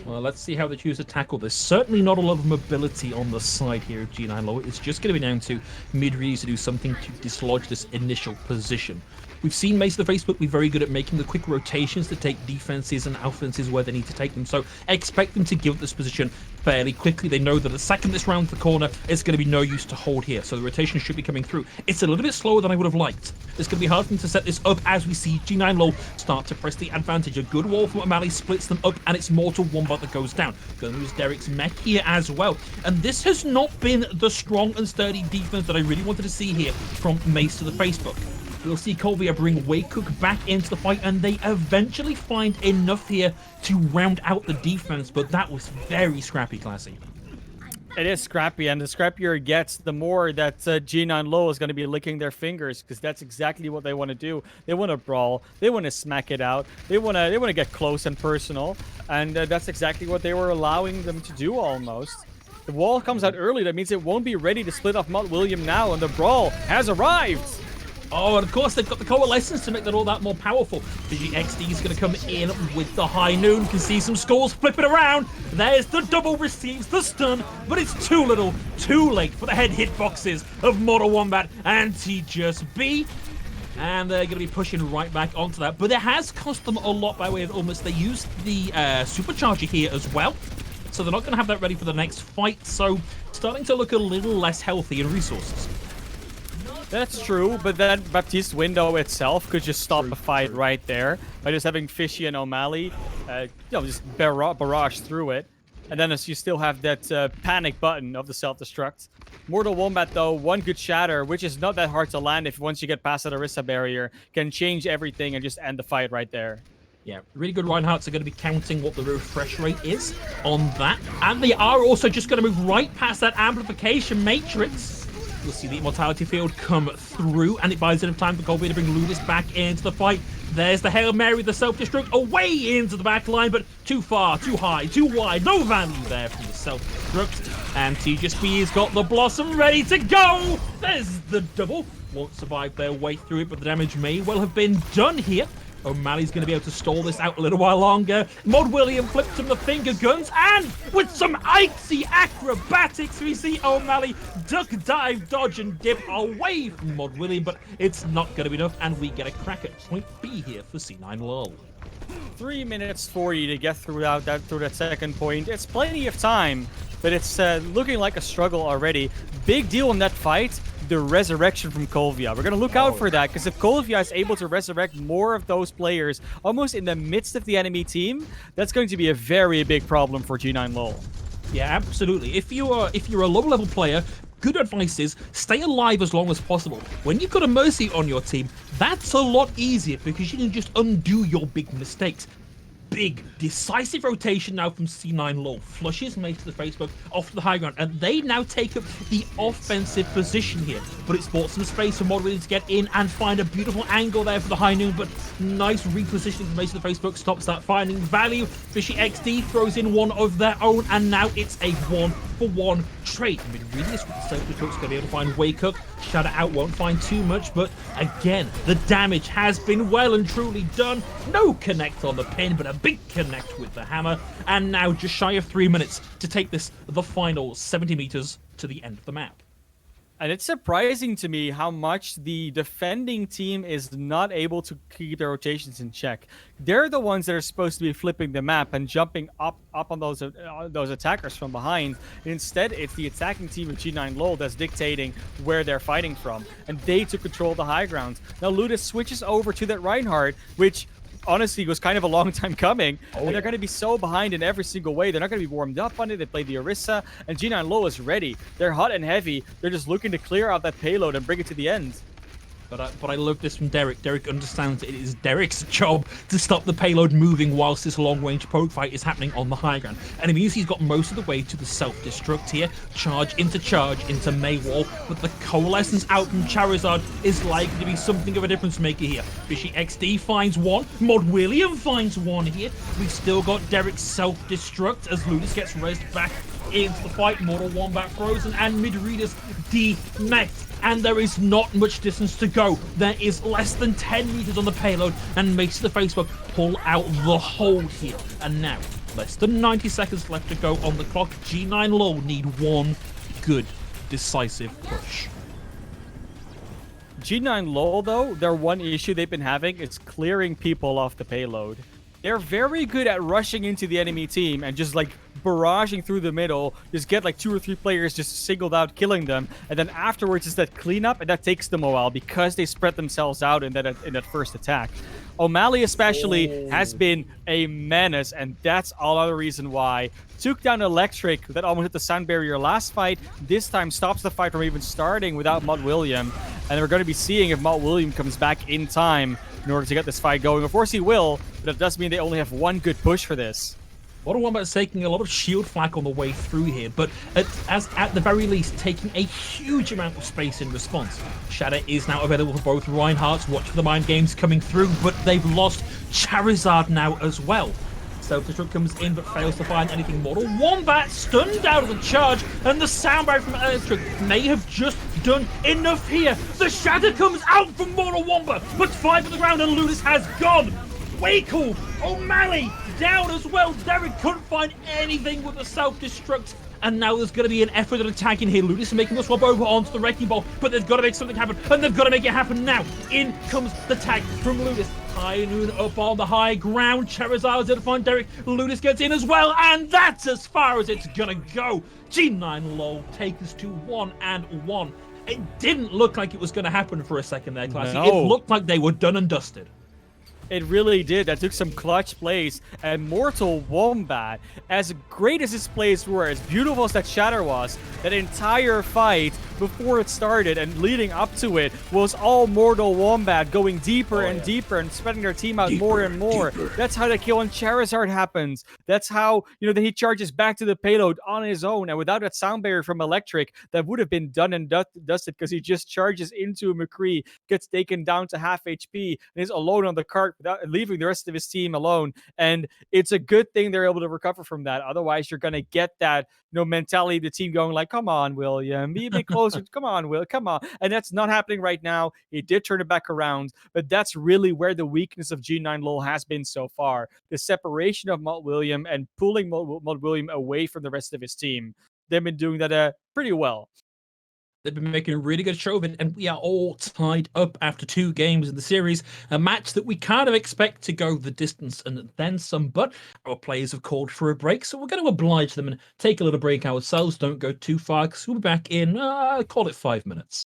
Well, let's see how they choose to tackle this. Certainly not a lot of mobility on the side here of G9Lul. It's just going to be down to mid-reads to do something to dislodge this initial position. We've seen Mace of the Facebook be very good at making the quick rotations to take defenses and offenses where they need to take them. So expect them to give up this position fairly quickly. They know that the second this round the corner, it's going to be no use to hold here. So the rotation should be coming through. It's a little bit slower than I would have liked. It's going to be hard for them to set this up as we see G9Lul start to press the advantage. A good wall from O'Malley splits them up, and it's Mortal Wombat that goes down. Going to lose Derek's mech here as well. And this has not been the strong and sturdy defense that I really wanted to see here from Mace to the Facebook. We'll see Colvia bring Waycook back into the fight, and they eventually find enough here to round out the defense, but that was very scrappy, Classy. It is scrappy, and the scrappier it gets, the more that G9Lul is going to be licking their fingers, because that's exactly what they want to do. They want to brawl, they want to smack it out, they want to get close and personal, and that's exactly what they were allowing them to do almost. The wall comes out early, that means it won't be ready to split off Mutt William now, and the brawl has arrived! Oh, and of course they've got the coalescence to make that all that more powerful. XD is going to come in with the high noon. Can see some scores flipping around. There's the double, receives the stun, but it's too little, too late for the head hitboxes of Mortal Wombat and T-Just B. And they're going to be pushing right back onto that. But it has cost them a lot by way of almost. They used the supercharger here as well. So they're not going to have that ready for the next fight. So starting to look a little less healthy in resources. That's true, but then Baptiste's window itself could just stop a fight right there by just having Fishy and O'Malley, just barrage through it. And then as you still have that panic button of the self-destruct. Mortal Wombat, though, one good shatter, which is not that hard to land if once you get past that Orisa barrier, can change everything and just end the fight right there. Yeah, really good Reinhardts are going to be counting what the refresh rate is on that. And they are also just going to move right past that amplification matrix. You'll see the Immortality Field come through, and it buys enough time for Colby to bring Ludus back into the fight. There's the Hail Mary, the self-destruct, away into the back line, but too far, too high, too wide. No value there from the self-destruct. And T-Just B has got the Blossom ready to go. There's the double. Won't survive their way through it, but the damage may well have been done here. O'Malley's going to be able to stall this out a little while longer. Mod William flips him the finger guns, and with some icy acrobatics, we see O'Malley duck, dive, dodge, and dip away from Mod William, but it's not going to be enough, and we get a crack at point B here for C9Lul. 3 minutes 40 to get through that second point. It's plenty of time, but it's looking like a struggle already. Big deal in that fight, the resurrection from Colvia. We're going to look out for that, because if Colvia is able to resurrect more of those players almost in the midst of the enemy team, that's going to be a very big problem for G9Lul. Yeah, absolutely. If you're a low-level player, good advice is stay alive as long as possible. When you've got a Mercy on your team, that's a lot easier because you can just undo your big mistakes. Big, decisive rotation now from C9Lul. Flushes Mace to the Facebook off to the high ground, and they now take up the offensive position here. But it's bought some space for Mod William to get in and find a beautiful angle there for the high noon, but nice repositioning from Mace to the Facebook stops that finding value. Fishy XD throws in one of their own, and now it's a 1-for-1 trade. I mean, really, this self-destruct's going to be able to find Waycook. Shatter out won't find too much, but again, the damage has been well and truly done. No connect on the pin, but a big connect with the hammer. And now just shy of 3 minutes to take this the final 70 meters to the end of the map. And it's surprising to me how much the defending team is not able to keep their rotations in check. They're the ones that are supposed to be flipping the map and jumping up on those attackers from behind. Instead, it's the attacking team of G9Lul that's dictating where they're fighting from. And they took control of the high ground. Now Ludus switches over to that Reinhardt, which honestly was kind of a long time coming, and they're going to be so behind in every single way. They're not going to be warmed up on it. They played the Orisa, and G9Lul is ready. They're hot and heavy. They're just looking to clear out that payload and bring it to the end. But I love this from Derek. Derek understands it is Derek's job to stop the payload moving whilst this long-range poke fight is happening on the high ground. And it means he's got most of the way to the self-destruct here. Charge into Maywall. But the coalescence out from Charizard is likely to be something of a difference maker here. Fishy XD finds one. Mod William finds one here. We've still got Derek's self-destruct as Ludus gets rezzed back into the fight. Mortal Wombat frozen and mid-readers demeched. And there is not much distance to go. There is less than 10 meters on the payload, and Mace to the Facebook pull out the hole here. And now Less than 90 seconds left to go on the clock. G9Lul need one good, decisive push. G9Lul, though, their one issue they've been having is clearing people off the payload. They're very good at rushing into the enemy team and just like barraging through the middle, just get like 2 or 3 players just singled out, killing them, and then afterwards is that cleanup, and that takes them a while because they spread themselves out in that first attack. O'Malley especially has been a menace, and that's all other reason why. Took down Electric that almost hit the sound barrier last fight. This time stops the fight from even starting without Matt William, and we're going to be seeing if Matt William comes back in time in order to get this fight going. Of course he will, but it does mean they only have one good push for this. Modern Wombat's taking a lot of shield flak on the way through here, but at the very least taking a huge amount of space in response. Shadow is now available for both Reinhardts. Watch for the mind games coming through, but they've lost Charizard now as well. Self-destruct comes in but fails to find anything mortal. Wombat stunned out of the charge, and the soundbite from Electric may have just done enough here. The Shadow comes out from Mortal Wombat, puts 5 on the ground, and Ludus has gone. Wakel, O'Malley down as well. Derek couldn't find anything with the self-destruct. And now there's going to be an effort at attacking here. Ludus is making the swap over onto the Wrecking Ball, but they've got to make something happen, and they've got to make it happen now. In comes the tag from Ludus. High Noon up on the high ground. Charizard's in to find Derek. Ludus gets in as well, and that's as far as it's going to go. G9Lul take us to 1-1. It didn't look like it was going to happen for a second there, Classy. No. It looked like they were done and dusted. It really did. That took some clutch plays. And Mortal Wombat, as great as his plays were, as beautiful as that shatter was, that entire fight before it started and leading up to it was all Mortal Wombat going deeper and deeper and spreading their team out more and more. That's how the kill on Charizard happens. That's how, that he charges back to the payload on his own. And without that sound barrier from Electric, that would have been done and dusted because he just charges into a McCree, gets taken down to half HP, and is alone on the cart without leaving the rest of his team alone. And it's a good thing they're able to recover from that. Otherwise, you're going to get that mentality of the team going like, come on, William, be a bit closer. Come on, Will, come on. And that's not happening right now. He did turn it back around, but that's really where the weakness of G9Lul has been so far. The separation of Matt William and pulling Matt William away from the rest of his team. They've been doing that pretty well. They've been making a really good show of it, and we are all tied up after 2 games in the series. A match that we kind of expect to go the distance and then some, but our players have called for a break, so we're going to oblige them and take a little break ourselves. Don't go too far, because we'll be back in, call it 5 minutes.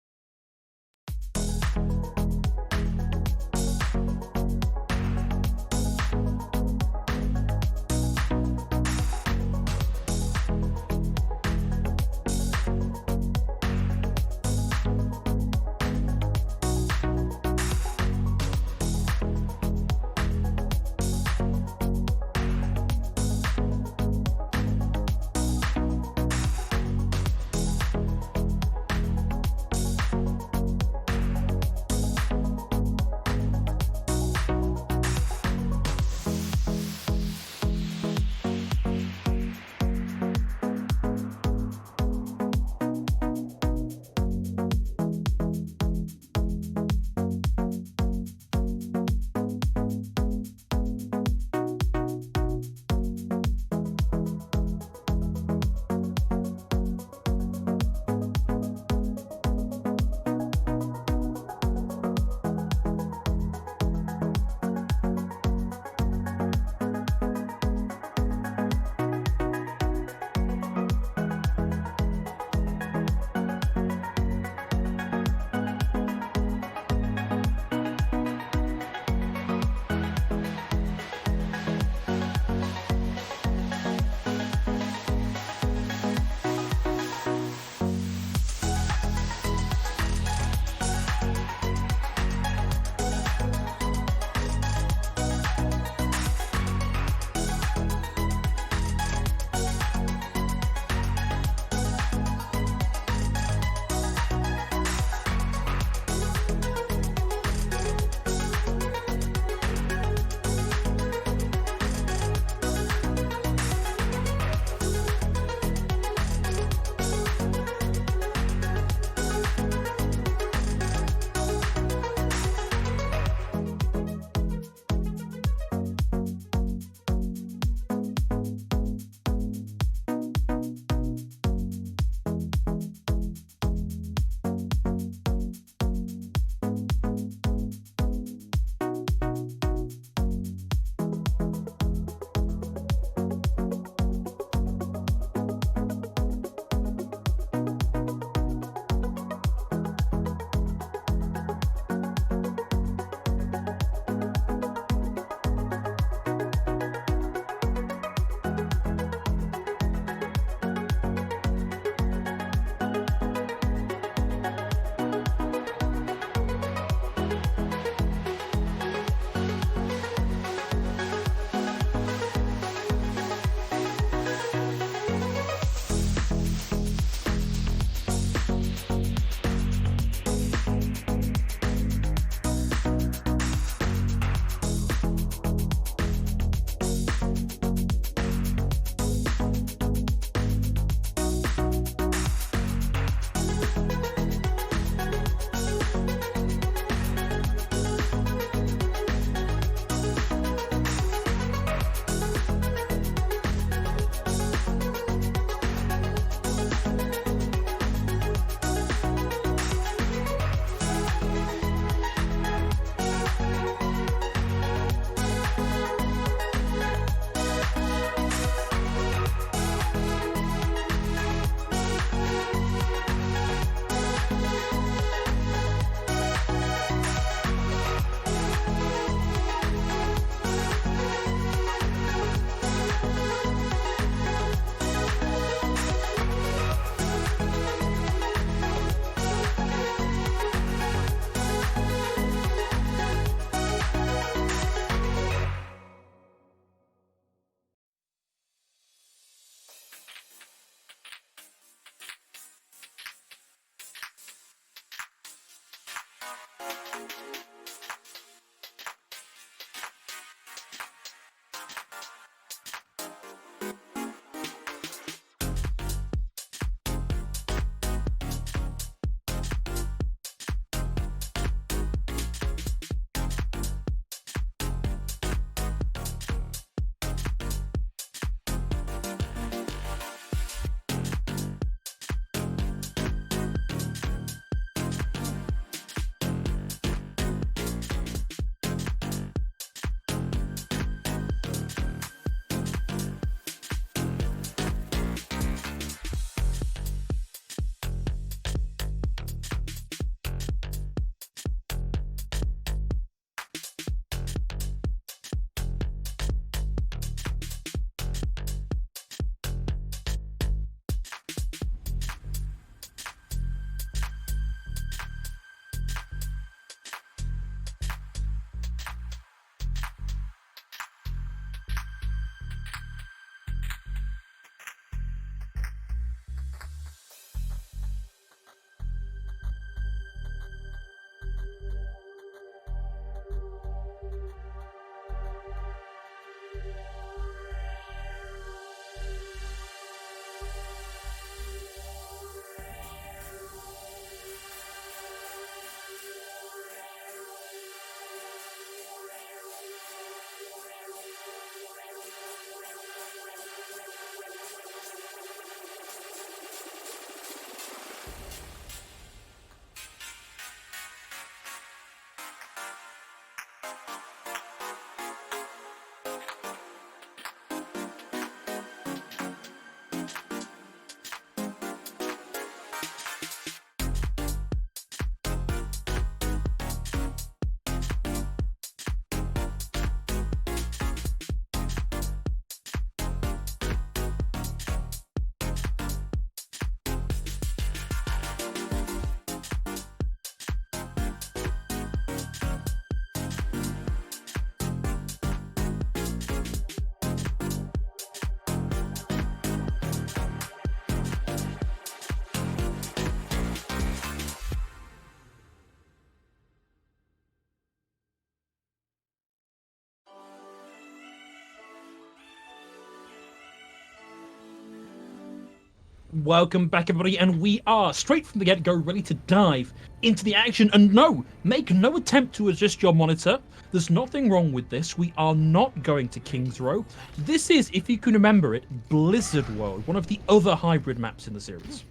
Welcome back, everybody, and we are straight from the get-go ready to dive into the action. And no, make no attempt to adjust your monitor. There's nothing wrong with this. We are not going to King's Row. This is, if you can remember it, Blizzard World, one of the other hybrid maps in the series.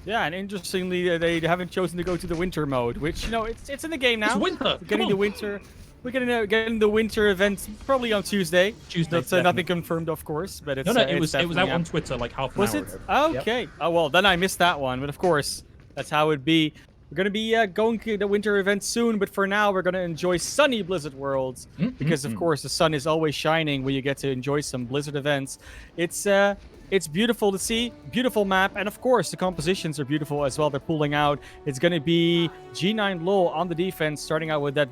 Yeah, and interestingly, they haven't chosen to go to the winter mode, which, you know, it's in the game now. It's winter. We're getting the winter. We're getting the winter event probably on Tuesday. That's nothing confirmed, of course, but it's it was out on Twitter like half an hour ago. Was it? Okay. Yep. Oh well, then I missed that one. But of course, that's how it'd be. We're gonna be going to the winter event soon, but for now, we're gonna enjoy sunny Blizzard Worlds because, of course, the sun is always shining when you get to enjoy some Blizzard events. It's beautiful to see, beautiful map, and of course the compositions are beautiful as well. They're pulling out. It's going to be G9Lul on the defense, starting out with that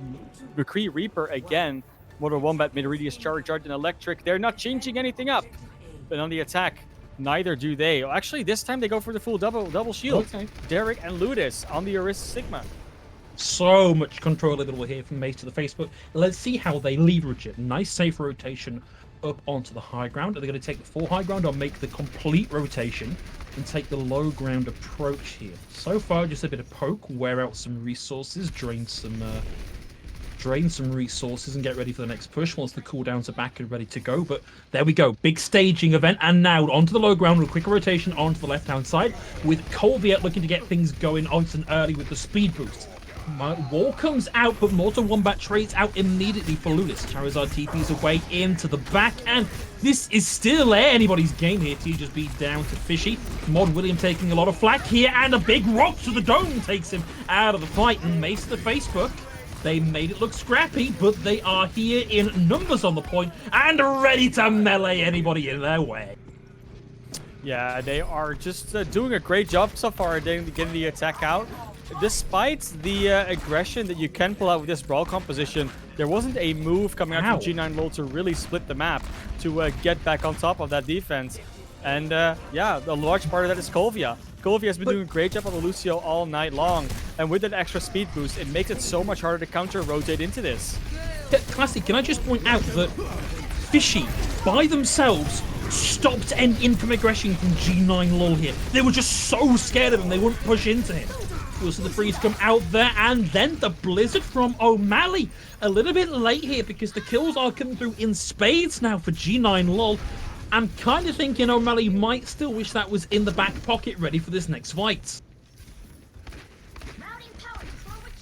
McCree Reaper again. Mortal Wombat, Mid-Radius Charge, and Electric. They're not changing anything up, but on the attack, neither do they. Actually, this time they go for the full double shield. Okay. Derek and Ludus on the Orisa Sigma. So much control available here from Mace to the Facebook. Let's see how they leverage it. Nice safe rotation up onto the high ground. Are they going to take the full high ground or make the complete rotation and take the low ground approach here? So far, just a bit of poke, wear out some resources, drain some resources and get ready for the next push once the cooldowns are back and ready to go. But there we go, big staging event, and now onto the low ground with a quicker rotation onto the left-hand side with Colviet looking to get things going nice and early with the speed boost. Wall comes out, but Mortal Wombat trades out immediately for Ludus. Charizard TP's away into the back, and this is still anybody's game here. TJ's beat down to Fishy. Mod William taking a lot of flack here, and a big rock to the dome takes him out of the fight. And Mace to the Facebook. They made it look scrappy, but they are here in numbers on the point and ready to melee anybody in their way. Yeah, they are just doing a great job so far getting the attack out. Despite the aggression that you can pull out with this brawl composition, there wasn't a move coming out from G9Lul to really split the map to get back on top of that defense. And yeah, a large part of that is Colvia. Colvia has been doing a great job on the Lucio all night long. And with that extra speed boost, it makes it so much harder to counter-rotate into this. Classic, can I just point out that Fishy, by themselves, stopped any income aggression from G9Lul here. They were just so scared of him, they wouldn't push into him. We'll see the freeze come out there, and then the Blizzard from O'Malley. A little bit late here because the kills are coming through in spades now for G9Lul. I'm kind of thinking O'Malley might still wish that was in the back pocket ready for this next fight.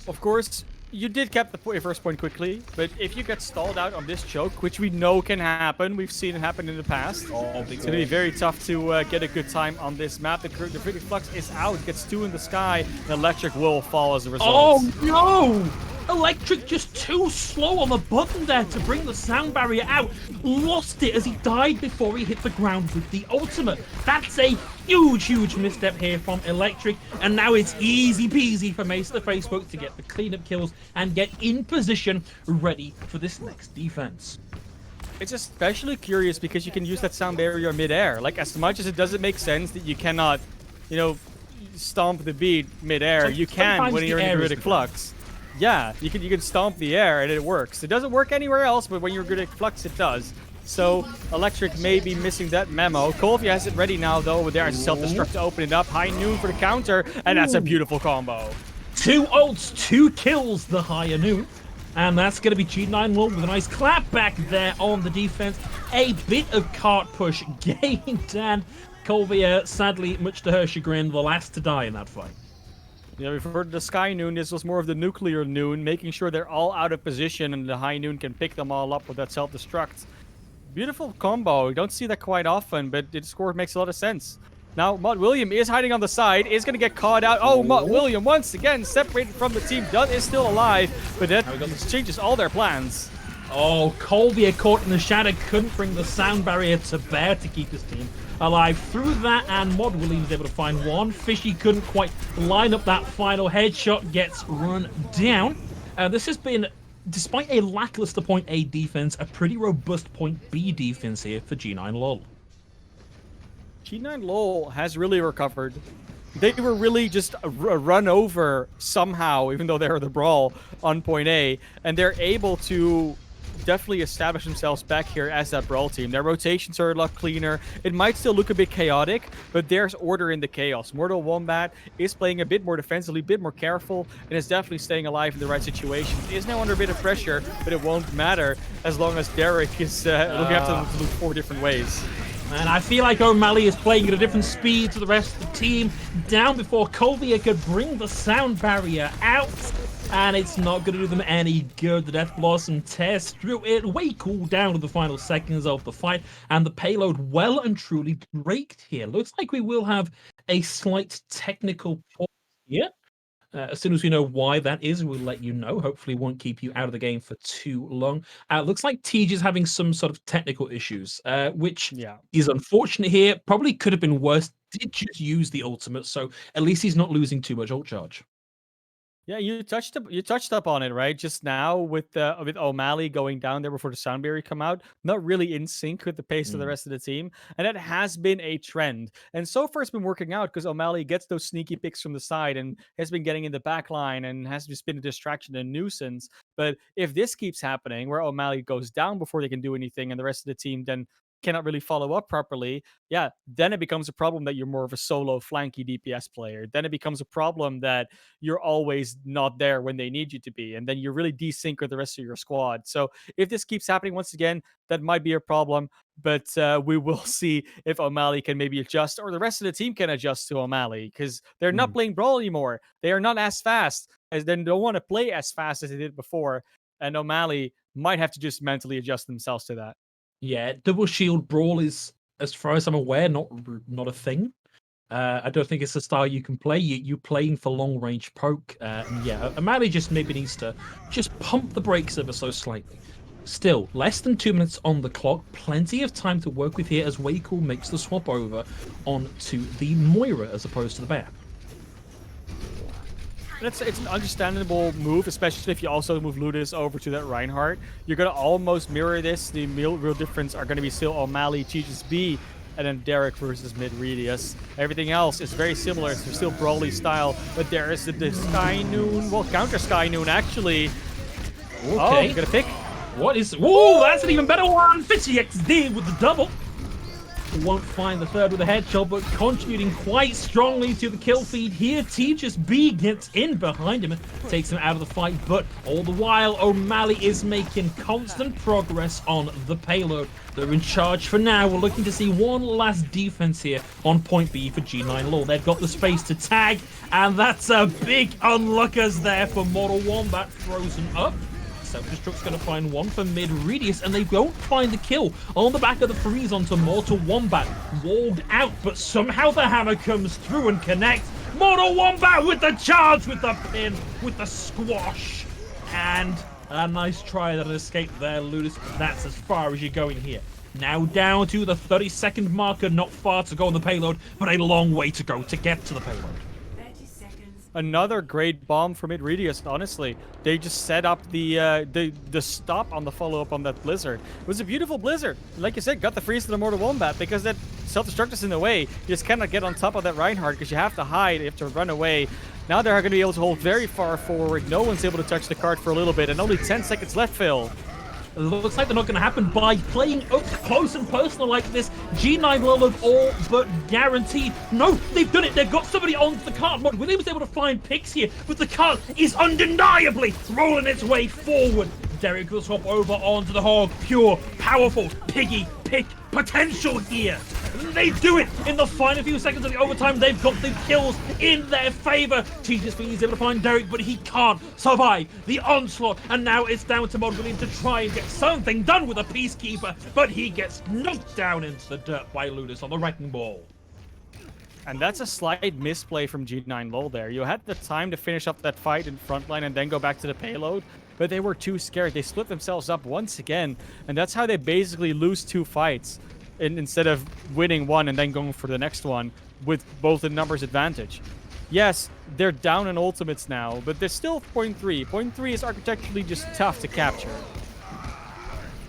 Of course, you did cap the first point quickly, but if you get stalled out on this choke, which we know can happen, we've seen it happen in the past, it's going to be very tough to get a good time on this map. The Critic Flux is out, gets 2 in the sky, and Electric will fall as a result. Oh no! Electric just too slow on the button there to bring the sound barrier out. Lost it as he died before he hit the ground with the ultimate. That's a huge misstep here from Electric, and now it's easy peasy for Mace the Facebook to get the cleanup kills and get in position ready for this next defense. It's especially curious because you can use that sound barrier mid-air. Like, as much as it doesn't make sense that you cannot, you know, stomp the beat mid-air, you can when you're in Critic Flux. Yeah, you can stomp the air and it works. It doesn't work anywhere else, but when you're good at Flux, it does. So Electric may be missing that memo. Colvia has it ready now, though, with there as a self-destruct to open it up. High Noon for the counter, and that's a beautiful combo. 2 ults, 2 kills, the High Noon. And that's going to be G9Lul with a nice clap back there on the defense. A bit of cart push gained, and Colvia, sadly, much to her chagrin, the last to die in that fight. Yeah, we've heard the Sky Noon. This was more of the Nuclear Noon, making sure they're all out of position and the High Noon can pick them all up with that self-destruct. Beautiful combo. You don't see that quite often, but the score makes a lot of sense. Now, Mod William is hiding on the side, is going to get caught out. Oh, Mod William, once again, separated from the team. Dunn is still alive, but that changes all their plans. Oh, Colvia caught in the shadow, couldn't bring the sound barrier to bear to keep his team alive through that, and Mod Williams able to find one. Fishy couldn't quite line up that final headshot, gets run down. This has been, despite a lackluster point A defense, a pretty robust point B defense here for G9Lul. G9Lul has really recovered. They were really just run over somehow, even though they were the brawl on point A, and they're able to definitely established themselves back here as that brawl team. Their rotations are a lot cleaner. It might still look a bit chaotic, but there's order in the chaos. Mortal Wombat is playing a bit more defensively, a bit more careful, and is definitely staying alive in the right situations. He is now under a bit of pressure, but it won't matter as long as Derek is looking after them to look 4 different ways. And I feel like O'Malley is playing at a different speed to the rest of the team. Down before Colvia could bring the sound barrier out. And it's not going to do them any good. The Death Blossom tears through it. Way cool down to the final seconds of the fight. And the payload well and truly breaked here. Looks like we will have a slight technical pause here. As soon as we know why that is, we'll let you know. Hopefully won't keep you out of the game for too long. Looks like Tej is having some sort of technical issues, which is unfortunate here. Probably could have been worse. Did just use the ultimate, so at least he's not losing too much ult charge. Yeah, you touched up on it, right? Just now with O'Malley going down there before the sound barrier come out, not really in sync with the pace of the rest of the team, and that has been a trend. And so far, it's been working out because O'Malley gets those sneaky picks from the side and has been getting in the back line and has just been a distraction and nuisance. But if this keeps happening, where O'Malley goes down before they can do anything, and the rest of the team then cannot really follow up properly, then it becomes a problem that you're more of a solo flanky DPS player. Then it becomes a problem that you're always not there when they need you to be, and then you're really desync with the rest of your squad. So if this keeps happening once again, that might be a problem, but we will see if O'Malley can maybe adjust, or the rest of the team can adjust to O'Malley, because they're not playing Brawl anymore. They are not as fast, as they don't want to play as fast as they did before, and O'Malley might have to just mentally adjust themselves to that. Yeah, double shield brawl is, as far as I'm aware, not a thing. I don't think it's a style you can play. You're playing for long range poke. O'Malley just maybe needs to just pump the brakes ever so slightly. Still, less than 2 minutes on the clock. Plenty of time to work with here as Waycool makes the swap over onto the Moira as opposed to the Bear. It's an understandable move, especially if you also move Ludus over to that Reinhardt. You're going to almost mirror this. The real difference are going to be still O'Malley, Tejas B, and then Derek versus Mid-Radius. Everything else is very similar. It's still Brawly style, but there is the Skynoon, well, counter Skynoon actually. Okay. Oh, you got a pick? What is... Whoa, that's an even better one! 50 XD with the double. Won't find the third with a headshot, but contributing quite strongly to the kill feed here. Tejas B gets in behind him and takes him out of the fight, but all the while, O'Malley is making constant progress on the payload. They're in charge for now. We're looking to see one last defense here on point B for G9Lul. They've got the space to tag, and that's a big unlockers there for Mortal Wombat, frozen up. Self-destruct's going to find one for Mid-Radius, and they won't find the kill on the back of the freeze onto Mortal Wombat. Walled out, but somehow the hammer comes through and connects. Mortal Wombat with the charge, with the pin, with the squash. And a nice try at an escape there, Ludus. That's as far as you're going here. Now down to the 30-second marker. Not far to go on the payload, but a long way to go to get to the payload. Another great bomb for Mid-Radius, honestly. They just set up the stop on the follow-up on that Blizzard. It was a beautiful Blizzard. Like you said, got the freeze to the Mortal Wombat because that self-destruct is in the way. You just cannot get on top of that Reinhardt because you have to hide, you have to run away. Now they're going to be able to hold very far forward. No one's able to touch the card for a little bit, and only 10 seconds left, Phil. It looks like they're not going to happen by playing up close and personal like this. G9Lul have all but guaranteed. No, they've done it. They've got somebody on the cart. William was able to find picks here, but the cart is undeniably rolling its way forward. Derek will swap over onto the Hog. Pure, powerful, piggy, pick potential here. They do it in the final few seconds of the overtime. They've got the kills in their favor. Tejas B is able to find Derek, but he can't survive the onslaught. And now it's down to Mod William to try and get something done with a Peacekeeper, but he gets knocked down into the dirt by Ludus on the Wrecking Ball. And that's a slight misplay from G9Lul there. You had the time to finish up that fight in frontline and then go back to the payload, but they were too scared. They split themselves up once again, and that's how they basically lose 2 fights instead of winning one and then going for the next one with both the numbers advantage. Yes, they're down in ultimates now, but they're still point 3. Point 3 is architecturally just tough to capture.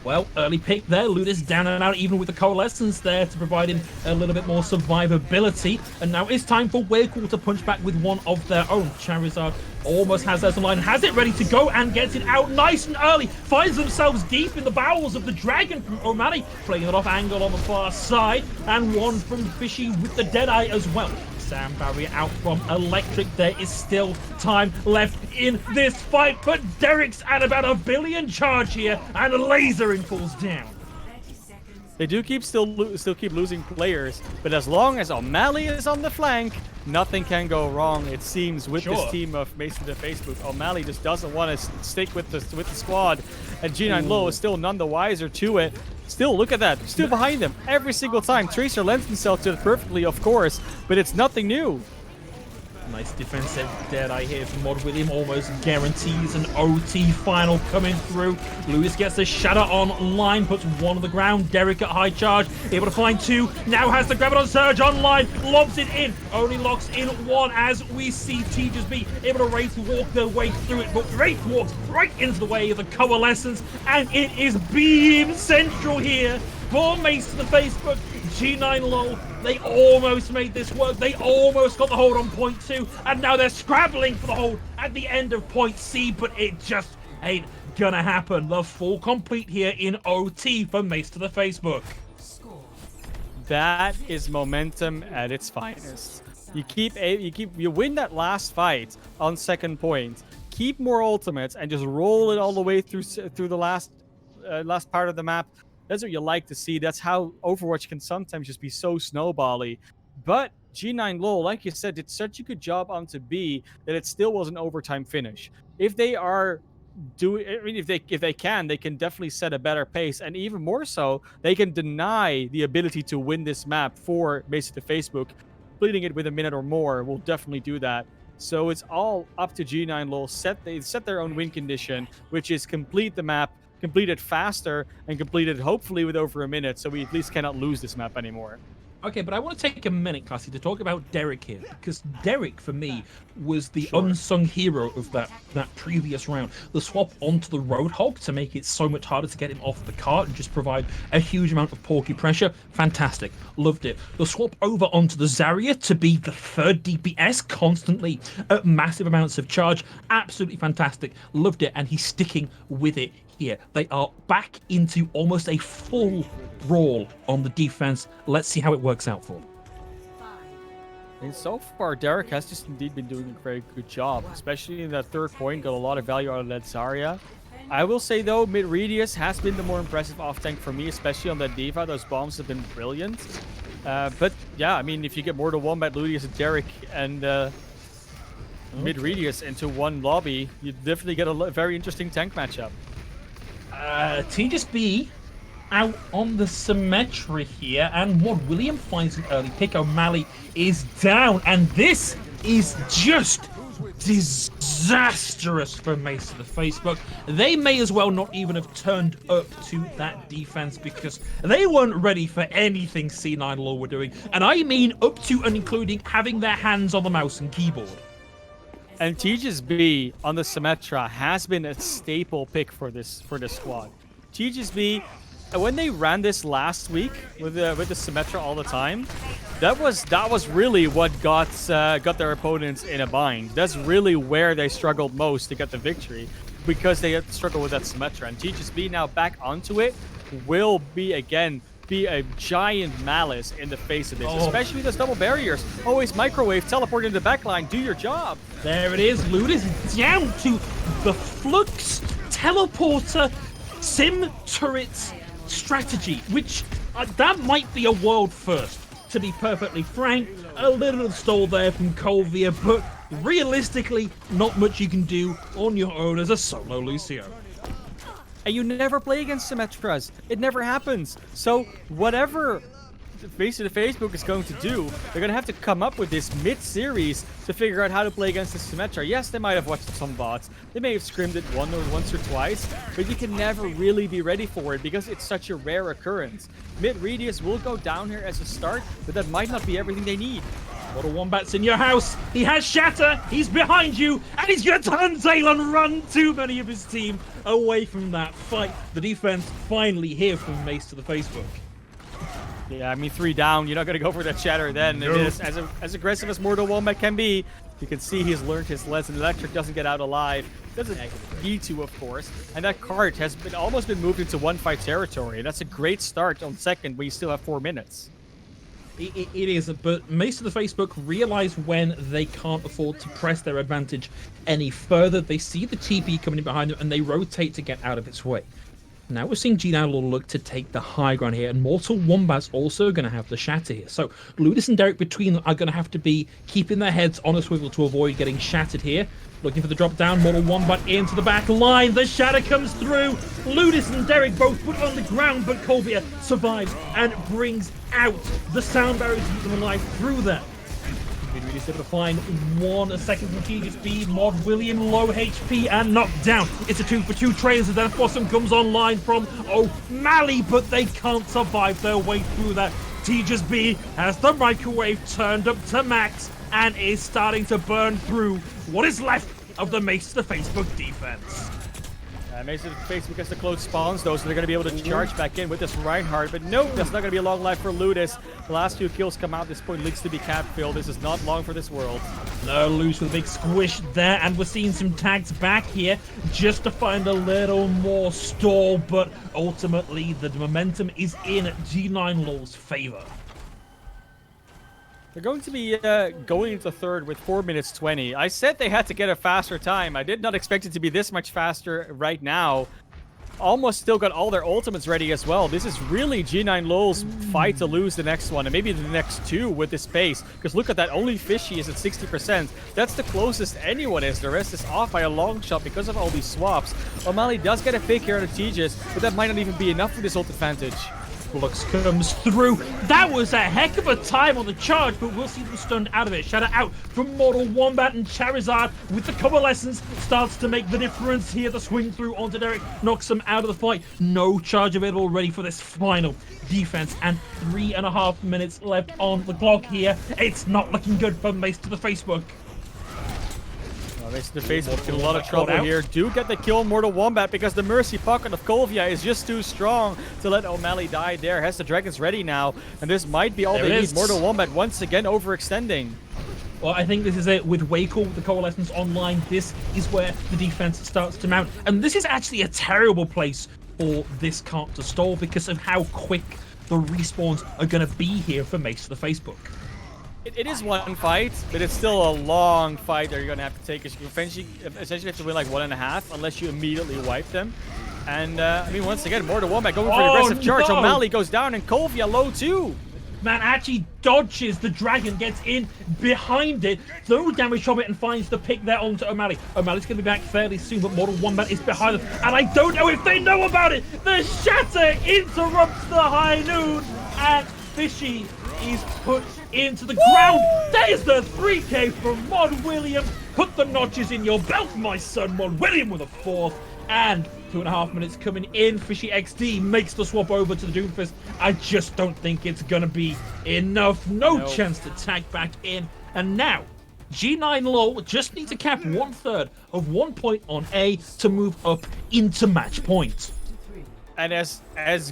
Well, early pick there. Ludus down and out, even with the Coalescence there to provide him a little bit more survivability. And now it's time for Wakecool to punch back with one of their own. Charizard almost has theirs online, has it ready to go, and gets it out nice and early. Finds themselves deep in the bowels of the dragon from O'Malley, playing it off angle on the far side. And one from Fishy with the Deadeye as well. Sound barrier out from Electric. There is still time left in this fight, but Derek's at about 1 billion charge here, and Lasering falls down. They do still keep losing players, but as long as O'Malley is on the flank, nothing can go wrong. It seems with this team of Mace to the Facebook. O'Malley just doesn't want to stick with the squad, and G9Lul is still none the wiser to it. Still, look at that. Still behind them every single time. Tracer lends himself to it perfectly, of course, but it's nothing new. Nice defensive Deadeye here from Mod William. Almost guarantees an OT final coming through. Lewis gets the Shatter online, puts one on the ground. Derek at high charge, able to find two. Now has the Graviton Surge online, lobs it in. Only locks in one as we see Tejas be able to Wraith walk their way through it. But Wraith walks right into the way of the Coalescence, and it is Beam Central here for Mace to the Facebook. G9Lul, they almost made this work. They almost got the hold on point 2, and now they're scrabbling for the hold at the end of point C, but it just ain't gonna happen. The full complete here in OT for Mace to the Facebook. That is momentum at its finest. You win that last fight on second point. Keep more ultimates and just roll it all the way through the last part of the map. That's what you like to see. That's how Overwatch can sometimes just be so snowbally. But G9Lul, like you said, did such a good job onto B that it still was an overtime finish. If they are if they can definitely set a better pace, and even more so, they can deny the ability to win this map for basically Facebook. Completing it with a minute or more will definitely do that. So it's all up to G9Lul. They set their own win condition, which is complete the map, complete it faster, and complete it hopefully with over a minute, so we at least cannot lose this map anymore. Okay, but I want to take a minute, Classy, to talk about Derek here, because Derek, for me, was the unsung hero of that previous round. The swap onto the Roadhog to make it so much harder to get him off the cart and just provide a huge amount of porky pressure. Fantastic. Loved it. The swap over onto the Zarya to be the third DPS constantly at massive amounts of charge. Absolutely fantastic. Loved it, and he's sticking with it here. They are back into almost a full brawl on the defense. Let's see how it works out for them. And so far, Derek has just indeed been doing a very good job, especially in that third point. Got a lot of value out of that Zarya. I will say, though, mid-radius has been the more impressive off-tank for me, especially on that D.Va. Those bombs have been brilliant. But, yeah, I mean, if you get more than one Bad Ludius and Derek and mid-radius into one lobby, you definitely get a very interesting tank matchup. Tejas B out on the Symmetra here, and Mod William finds an early pick. O'Malley is down, and this is just disastrous for Mace to the Facebook. They may as well not even have turned up to that defense, because they weren't ready for anything C9Lul were doing, and I mean up to and including having their hands on the mouse and keyboard. And Tejas B on the Symmetra has been a staple pick for this squad. Tejas B, when they ran this last week with the Symmetra all the time, that was really what got their opponents in a bind. That's really where they struggled most to get the victory, because they had to struggle with that Symmetra. And Tejas B now back onto it will be a giant malice in the face of this, especially with those double barriers. Always microwave, teleport into the backline, do your job. There it is, Ludus down to the Flux teleporter sim turrets strategy, which that might be a world first, to be perfectly frank. A little stall there from Colvia, but realistically, not much you can do on your own as a solo Lucio. And you never play against Symmetras. It never happens. So whatever Face to the Facebook is going to do, they're going to have to come up with this mid-series to figure out how to play against the Symmetra. Yes, they might have watched some bots. They may have scrimmed it once or twice, but you can never really be ready for it because it's such a rare occurrence. Mid-radius will go down here as a start, but that might not be everything they need. Mortal Wombat's in your house. He has Shatter. He's behind you. And he's going to turn tail and run too many of his team away from that fight. The defense finally here from Mace to the Facebook. Yeah, I mean, 3 down. You're not going to go for that Shatter then. No. It is as aggressive as Mortal Wombat can be. You can see he's learned his lesson. Electric doesn't get out alive. Doesn't need to, of course. And that cart has almost been moved into 1-fight territory. That's a great start on second, but you still have 4 minutes. It is, but Mace to the Facebook realize when they can't afford to press their advantage any further. They see the TP coming in behind them, and they rotate to get out of its way. Now we're seeing G9Lul look to take the high ground here, and Mortal Wombat's also going to have the Shatter here. So Ludus and Derek between them are going to have to be keeping their heads on a swivel to avoid getting shattered here. Looking for the drop down, Mortal Wombat into the back line. The Shatter comes through. Ludus and Derek both put on the ground, but Colvia survives and brings out the sound barrier to keep them alive through there. Been really able to find 1 second from TGSB. Mod William low HP and knocked down. It's a 2-for-2 trains, and then Fossum comes online from O'Malley, but they can't survive their way through that. TGSB has the microwave turned up to max and is starting to burn through what is left of the Mace to the Facebook defense. Mace to the Facebook gets the close spawns, though, so they're going to be able to charge back in with this Reinhardt. But nope, that's not going to be a long life for Ludus. The last 2 kills come out at this point. Leaks to be cap-filled. This is not long for this world. No, Ludus with a big squish there, and we're seeing some tags back here just to find a little more stall, but ultimately the momentum is in G9Lul's favor. They're going to be going into third with 4 minutes 20. I said they had to get a faster time. I did not expect it to be this much faster right now. Almost still got all their ultimates ready as well. This is really G9Lul's fight to lose the next one, and maybe the next 2 with this pace. Because look at that, only Fishy is at 60%. That's the closest anyone is. The rest is off by a long shot because of all these swaps. O'Malley does get a pick here on the Tejas, but that might not even be enough for this ult advantage. Lux comes through. That was a heck of a time on the charge, but we'll see them stunned out of it. Shatter out from Mortal Wombat, and Charizard with the convalescence starts to make the difference here. The swing through onto Derek knocks him out of the fight. No charge available ready for this final defense, and 3.5 minutes left on the clock here. It's not looking good for Mace to the Facebook. Mace to the Facebook in a lot of trouble here. Do get the kill Mortal Wombat because the Mercy Pocket of Colvia is just too strong to let O'Malley die there. Has the Dragons ready now, and this might be all they need. Mortal Wombat once again overextending. Well, I think this is it with Wakel, with the Coalescence online. This is where the defense starts to mount, and this is actually a terrible place for this cart to stall because of how quick the respawns are going to be here for Mace to the Facebook. It is 1 fight, but it's still a long fight that you're going to have to take. You essentially have to win like 1.5 unless you immediately wipe them. And, I mean, once again, Mortal Wombat going for the aggressive charge. No. O'Malley goes down, and Colvia low too. Man actually dodges the dragon, gets in behind it, no damage from it, and finds the pick there onto O'Malley. O'Malley's going to be back fairly soon, but Mortal Wombat is behind them, and I don't know if they know about it. The Shatter interrupts the high noon, and Fishy is put into the ground. There's the 3K from Mod William. Put the notches in your belt, my son. Mod William with a 4th. And 2.5 minutes coming in. Fishy XD makes the swap over to the Doomfist. I just don't think it's going to be enough. No chance to tag back in. And now, G9Lul just need to cap 1/3 of 1 point on A to move up into match point. And as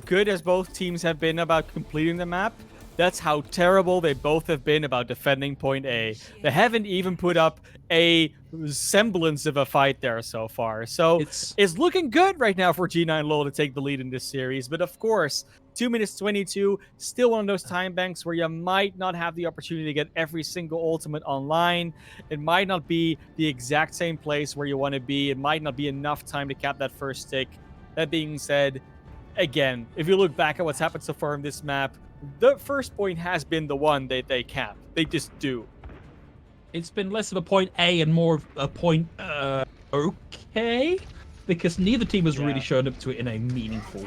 good as both teams have been about completing the map, that's how terrible they both have been about defending point A. They haven't even put up a semblance of a fight there so far. So it's looking good right now for G9Lul to take the lead in this series. But of course, 2 minutes 22, still one of those time banks where you might not have the opportunity to get every single ultimate online. It might not be the exact same place where you want to be. It might not be enough time to cap that first tick. That being said, again, if you look back at what's happened so far in this map, the first point has been the one that they cap. They just do. It's been less of a point A and more of a point okay, because neither team has really shown up to it in a meaningful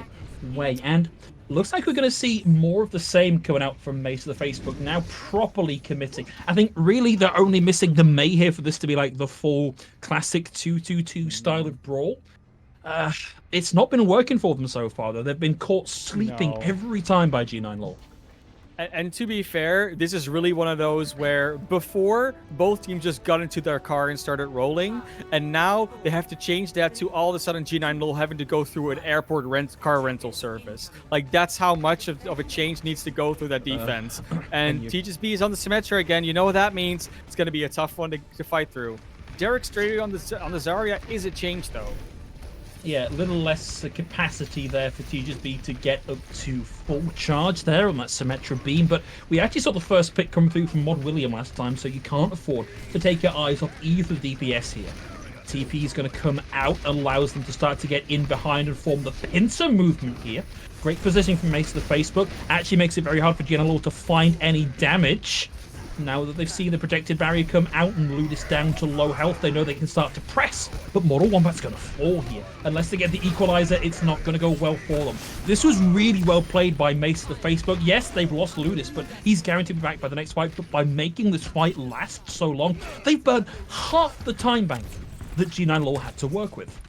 way. And looks like we're going to see more of the same coming out from Mace to the Facebook now, properly committing. I think really they're only missing the May here for this to be like the full classic 2-2-2 style of brawl. It's not been working for them so far, though. They've been caught sleeping every time by G9Lul. And to be fair, this is really one of those where before both teams just got into their car and started rolling, and now they have to change that to all of a sudden G9Lul having to go through an airport car rental service. Like that's how much of a change needs to go through that defense. And TGSB is on the Symmetra again. You know what that means? It's going to be a tough one to fight through. Derek Strady on the Zarya is a change though. Yeah, a little less capacity there for TGSB to get up to full charge there on that Symmetra beam, but we actually saw the first pick come through from Mod William last time, so you can't afford to take your eyes off either DPS here. TP is going to come out, allows them to start to get in behind and form the pincer movement here. Great positioning from Mace to the Facebook, actually makes it very hard for GNLO to find any damage. Now that they've seen the protected barrier come out and Ludus down to low health, they know they can start to press. But Mortal Wombat's going to fall here. Unless they get the equalizer, it's not going to go well for them. This was really well played by Mace to the Facebook. Yes, they've lost Ludus, but he's guaranteed to be back by the next fight. But by making this fight last so long, they've burned half the time bank that G9Lul had to work with.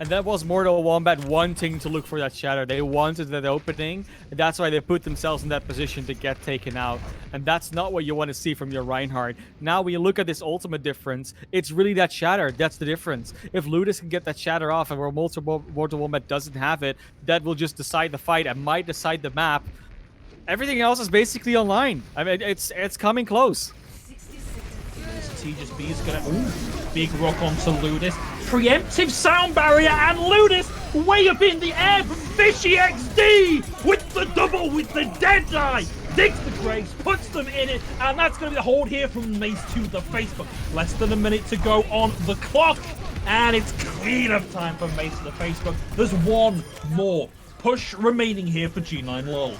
And that was Mortal Wombat wanting to look for that shatter. They wanted that opening, and that's why they put themselves in that position to get taken out. And that's not what you want to see from your Reinhardt. Now, when you look at this ultimate difference, it's really that shatter. That's the difference. If Ludus can get that shatter off, and where Mortal Wombat doesn't have it, that will just decide the fight and might decide the map. Everything else is basically online. I mean, it's coming close. TGSB is gonna big rock onto Ludus. Preemptive sound barrier and Ludus way up in the air from Fishy XD with the double with the dead eye. Digs the graves, puts them in it, and that's going to be the hold here from Mace to the Facebook. Less than a minute to go on the clock, and it's clean-up time for Mace to the Facebook. There's one more push remaining here for G9Lul.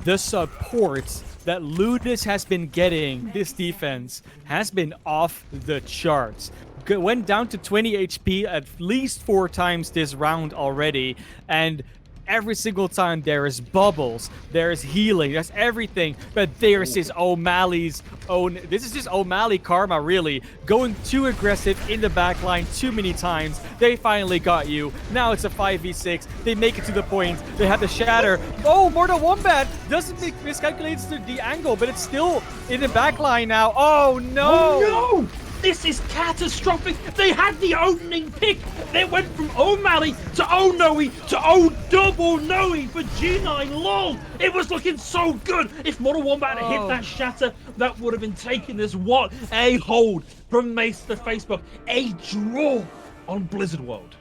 The support that Ludus has been getting this defense has been off the charts. Went down to 20 HP at least 4 times this round already, and every single time there is bubbles, there is healing, there's everything, but there's his O'Malley's own. This is just O'Malley karma, really. Going too aggressive in the backline too many times. They finally got you. Now it's a 5v6. They make it to the point. They have the shatter. Oh, Mortal Wombat doesn't miscalculate the angle, but it's still in the backline now. Oh, no. Oh, no. This is catastrophic. They had the opening pick. They went from O'Malley to O'Noe to O-double Noe for G9Lul. It was looking so good. If Mortal Wombat had hit that shatter, that would have been taking this. What a hold from Mace to Facebook. A draw on Blizzard World.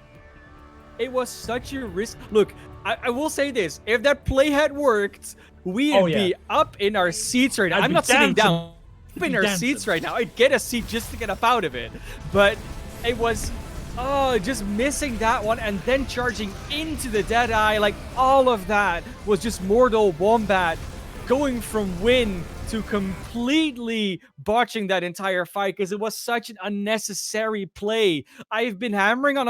It was such a risk. Look, I will say this. If that play had worked, we'd be up in our seats right now. I'm not sitting down. In our seats right now. I'd get a seat just to get up out of it. But it was, just missing that one and then charging into the Deadeye. Like, all of that was just Mortal Wombat going from win to completely botching that entire fight because it was such an unnecessary play. I've been hammering on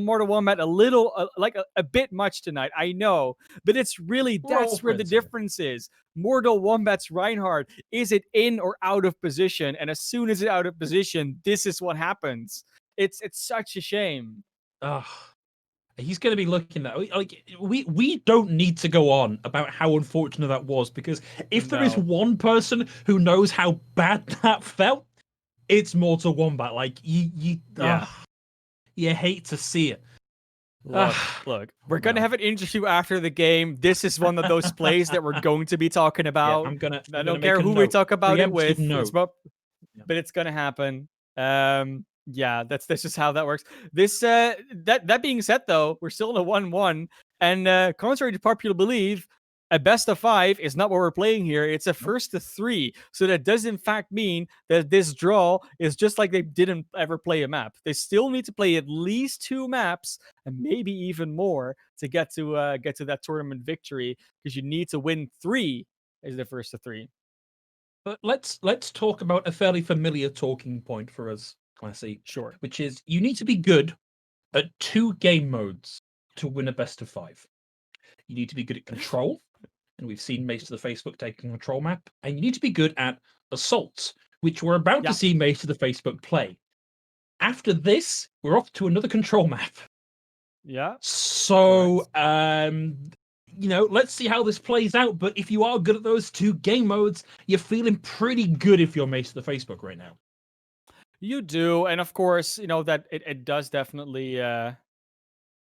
Mortal Wombat a bit much tonight, I know, but it's really, that's where the difference is. Mortal Wombat's Reinhardt, is it in or out of position? And as soon as it's out of position, this is what happens. It's such a shame. He's going to be looking at like we don't need to go on about how unfortunate that was, because if there is one person who knows how bad that felt, it's Mortal Wombat. Like you hate to see it. Look, we're gonna have an interview after the game. This is one of those plays that we're going to be talking about. I don't care who we talk about it with, but it's gonna happen. Yeah, that's just how that works. This that being said, though, we're still in a 1-1, and contrary to popular belief, a best of 5 is not what we're playing here. It's a first to 3, so that does in fact mean that this draw is just like they didn't ever play a map. They still need to play at least 2 maps and maybe even more to get to that tournament victory, because you need to win 3 as the first to 3. But let's talk about a fairly familiar talking point for us, Classy. Sure. Which is you need to be good at 2 game modes to win a best of 5. You need to be good at control, and we've seen Mace to the Facebook taking a control map, and you need to be good at assaults, which we're about to see Mace to the Facebook play. After this, we're off to another control map. Yeah. So let's see how this plays out. But if you are good at those 2 game modes, you're feeling pretty good if you're Mace to the Facebook right now. You do, and of course, that it does definitely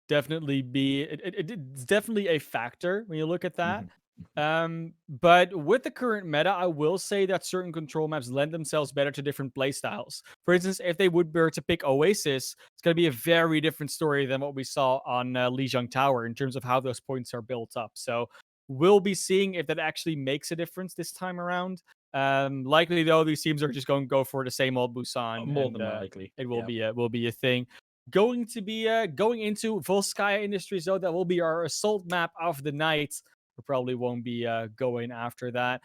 it's definitely a factor when you look at that. But with the current meta, I will say that certain control maps lend themselves better to different playstyles. For instance, if they were to pick Oasis, it's going to be a very different story than what we saw on Lijiang Tower in terms of how those points are built up. So we'll be seeing if that actually makes a difference this time around. Likely though, these teams are just going to go for the same old Busan, More and than likely. it will be a thing. Going to be going into Volskaya Industries though, that will be our assault map of the night. We probably won't be going after that.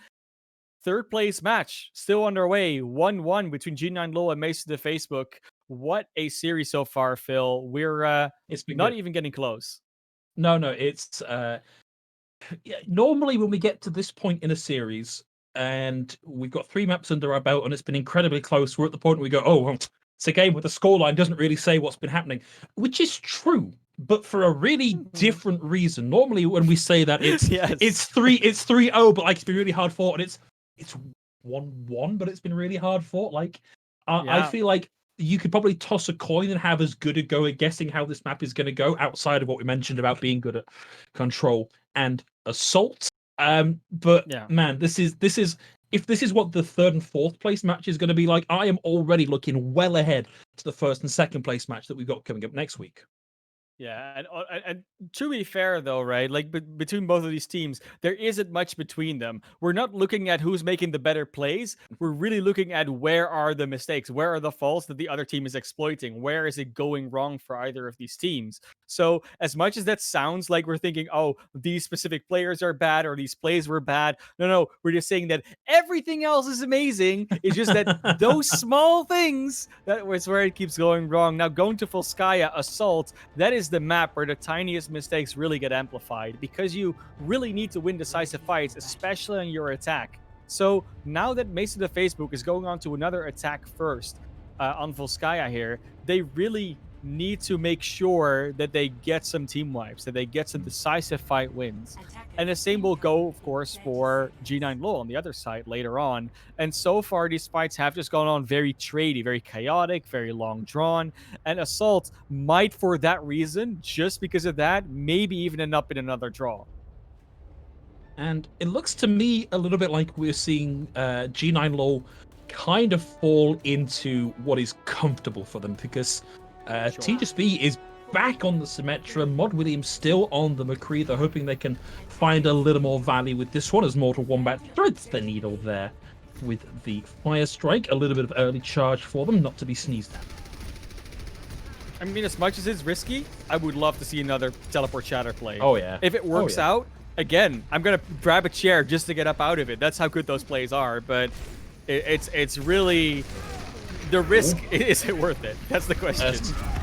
Third place match still underway, 1-1 between G9Lul and Mace to the Facebook. What a series so far, Phil. We're It's been not good. even getting close. No, it's normally when we get to this point in a series and we've got 3 maps under our belt and it's been incredibly close, we're at the point where we go, oh, well, it's a game where the scoreline doesn't really say what's been happening, which is true, but for a really different reason. Normally when we say that it's Yes. it's 3-0, but like it's been really hard fought, and it's 1-1, but it's been really hard fought. Like I feel like you could probably toss a coin and have as good a go at guessing how this map is going to go, outside of what we mentioned about being good at control and assault. But man, this is if this is what the 3rd and 4th place match is going to be like, I am already looking well ahead to the 1st and 2nd place match that we've got coming up next week. Yeah, and to be fair though, right? Like between both of these teams, there isn't much between them. We're not looking at who's making the better plays. We're really looking at where are the mistakes, where are the faults that the other team is exploiting, where is it going wrong for either of these teams. So as much as that sounds like we're thinking, oh, these specific players are bad or these plays were bad, no, we're just saying that everything else is amazing. It's just that those small things, that was where it keeps going wrong. Now going to Volskaya Assault, that is the map where the tiniest mistakes really get amplified, because you really need to win decisive fights, especially on your attack. So now that Mace to the Facebook is going on to another attack first on Volskaya here, they really need to make sure that they get some team wipes, that they get some decisive fight wins. And the same will go, of course, for G9Lul on the other side later on. And so far, these fights have just gone on very tradey, very chaotic, very long drawn. And Assault might, for that reason, just because of that, maybe even end up in another draw. And it looks to me a little bit like we're seeing G9Lul kind of fall into what is comfortable for them, because TGSB is back on the Symmetra, Mod Williams still on the McCree. They're hoping they can find a little more value with this one, as Mortal Wombat threads the needle there with the Fire Strike. A little bit of early charge for them, not to be sneezed at. I mean, as much as it's risky, I would love to see another teleport shatter play. Oh yeah. If it works out, again, I'm gonna grab a chair just to get up out of it. That's how good those plays are. But it's really, the risk, is it worth it? That's the question.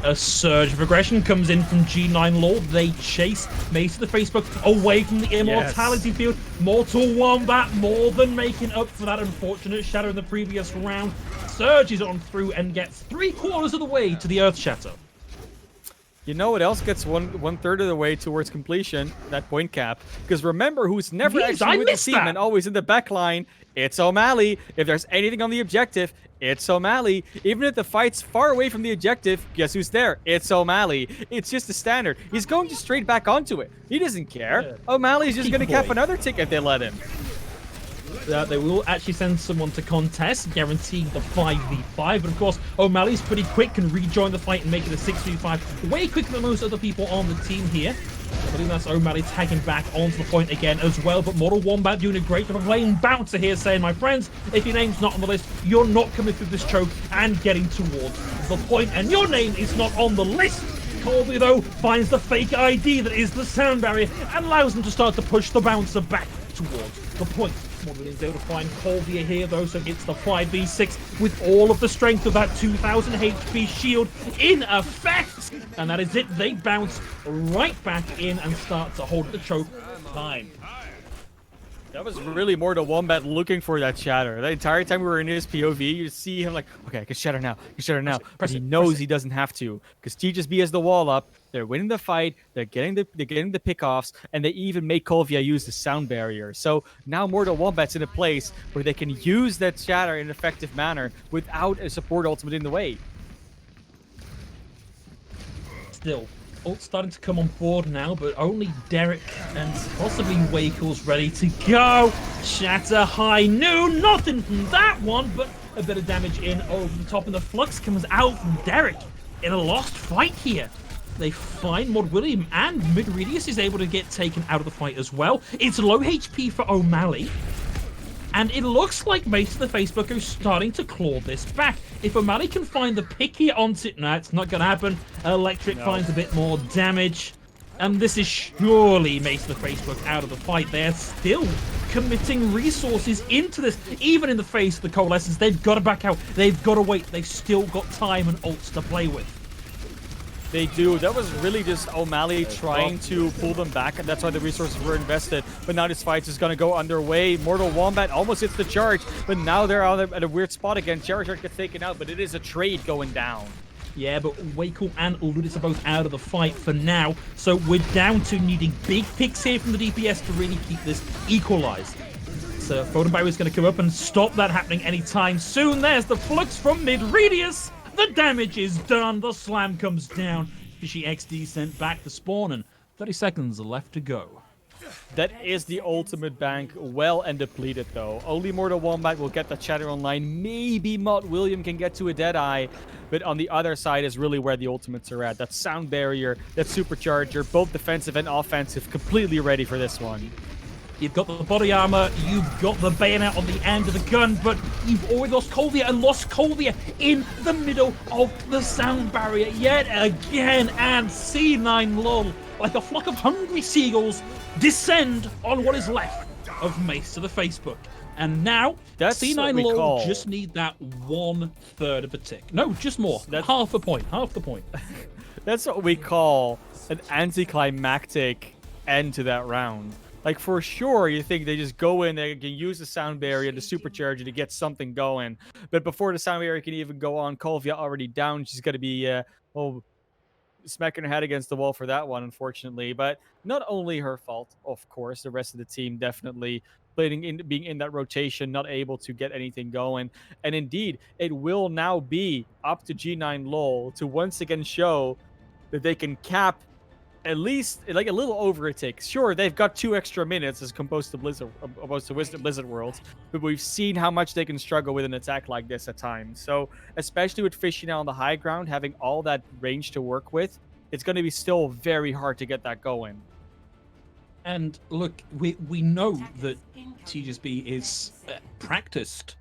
A surge of aggression comes in from G9Lul. They chase Mace to the Facebook away from the immortality field. Mortal Wombat more than making up for that unfortunate shadow in the previous round. Surges on through and gets 3/4 of the way to the Earth Shatter. You know what else gets one third of the way towards completion? That point cap. Because remember who's never actually with the team and always in the back line? It's O'Malley. If there's anything on the objective, it's O'Malley. Even if the fight's far away from the objective, guess who's there? It's O'Malley. It's just a standard. He's going just straight back onto it. He doesn't care. Yeah. O'Malley's just going to cap another tick if they let him. They will actually send someone to contest, guaranteeing the 5v5. But of course, O'Malley's pretty quick, can rejoin the fight and make it a 6v5. Way quicker than most other people on the team here. I believe that's O'Malley tagging back onto the point again as well. But Mortal Wombat doing a great job of playing Bouncer here, saying, my friends, if your name's not on the list, you're not coming through this choke and getting towards the point. And your name is not on the list. Colby, though, finds the fake ID that is the sound barrier and allows him to start to push the Bouncer back towards the point. Mod Williams able to find Colby here, though, so it's the 5v6 with all of the strength of that 2000 HP shield in effect. And that is it. They bounce right back in and start to hold the choke time. That was really Mortal Wombat looking for that shatter. The entire time we were in his POV, you see him like, okay, I can shatter now. But he knows he doesn't have to, because TGSB has the wall up. They're winning the fight. They're getting the pickoffs, and they even make Kolvia use the sound barrier. So now Mortal Wombat's in a place where they can use that shatter in an effective manner without a support ultimate in the way. Still, ult starting to come on board now, but only Derek and possibly Wakel's ready to go. Shatter high noon, nothing from that one, but a bit of damage in over the top, and the flux comes out from Derek in a lost fight here. They find Mod William, and Migridius is able to get taken out of the fight as well. It's low HP for O'Malley. And it looks like Mace the Facebook is starting to claw this back. If O'Malley can find the pick here onto it, no, it's not going to happen. Electric finds a bit more damage. And this is surely Mace the Facebook out of the fight. They're still committing resources into this. Even in the face of the Coalescence, they've got to back out. They've got to wait. They've still got time and ults to play with. They do. That was really just O'Malley trying to pull them back, and that's why the resources were invested. But now this fight is going to go underway. Mortal Wombat almost hits the charge, but now they're at a weird spot again. Charizard gets taken out, but it is a trade going down. Yeah, but Wakel and Ludus are both out of the fight for now, so we're down to needing big picks here from the DPS to really keep this equalized. So Foden Barrier is going to come up and stop that happening anytime soon. There's the flux from Mid-Radius. The damage is done. The slam comes down. Fishy XD sent back to spawn, and 30 seconds left to go. That is the ultimate bank, well and depleted though. Only Mortal Wombat will get the chatter online. Maybe Mod William can get to a Deadeye, but on the other side is really where the ultimates are at. That sound barrier, that supercharger, both defensive and offensive, completely ready for this one. You've got the body armor, you've got the bayonet on the end of the gun, but you've already lost Kolvia and lost Kolvia in the middle of the sound barrier yet again. And C9Lul, like a flock of hungry seagulls, descend on what is left of Mace to the Facebook. And now, C9Lul just need that 1/3 of a tick. No, just more. That's half a point. Half the point. That's what we call an anticlimactic end to that round. Like, for sure, you think they just go in, they can use the sound barrier, the supercharger to get something going. But before the sound barrier can even go on, Kolvia already down. She's going to be, smacking her head against the wall for that one, unfortunately. But not only her fault, of course. The rest of the team definitely being in that rotation, not able to get anything going. And indeed, it will now be up to G9Lul to once again show that they can cap at least like a little over a tick. Sure, they've got 2 extra minutes as opposed to Blizzard Worlds, but we've seen how much they can struggle with an attack like this at times. So, especially with Fishy now on the high ground, having all that range to work with, it's going to be still very hard to get that going. And look, we know that TGSB is practiced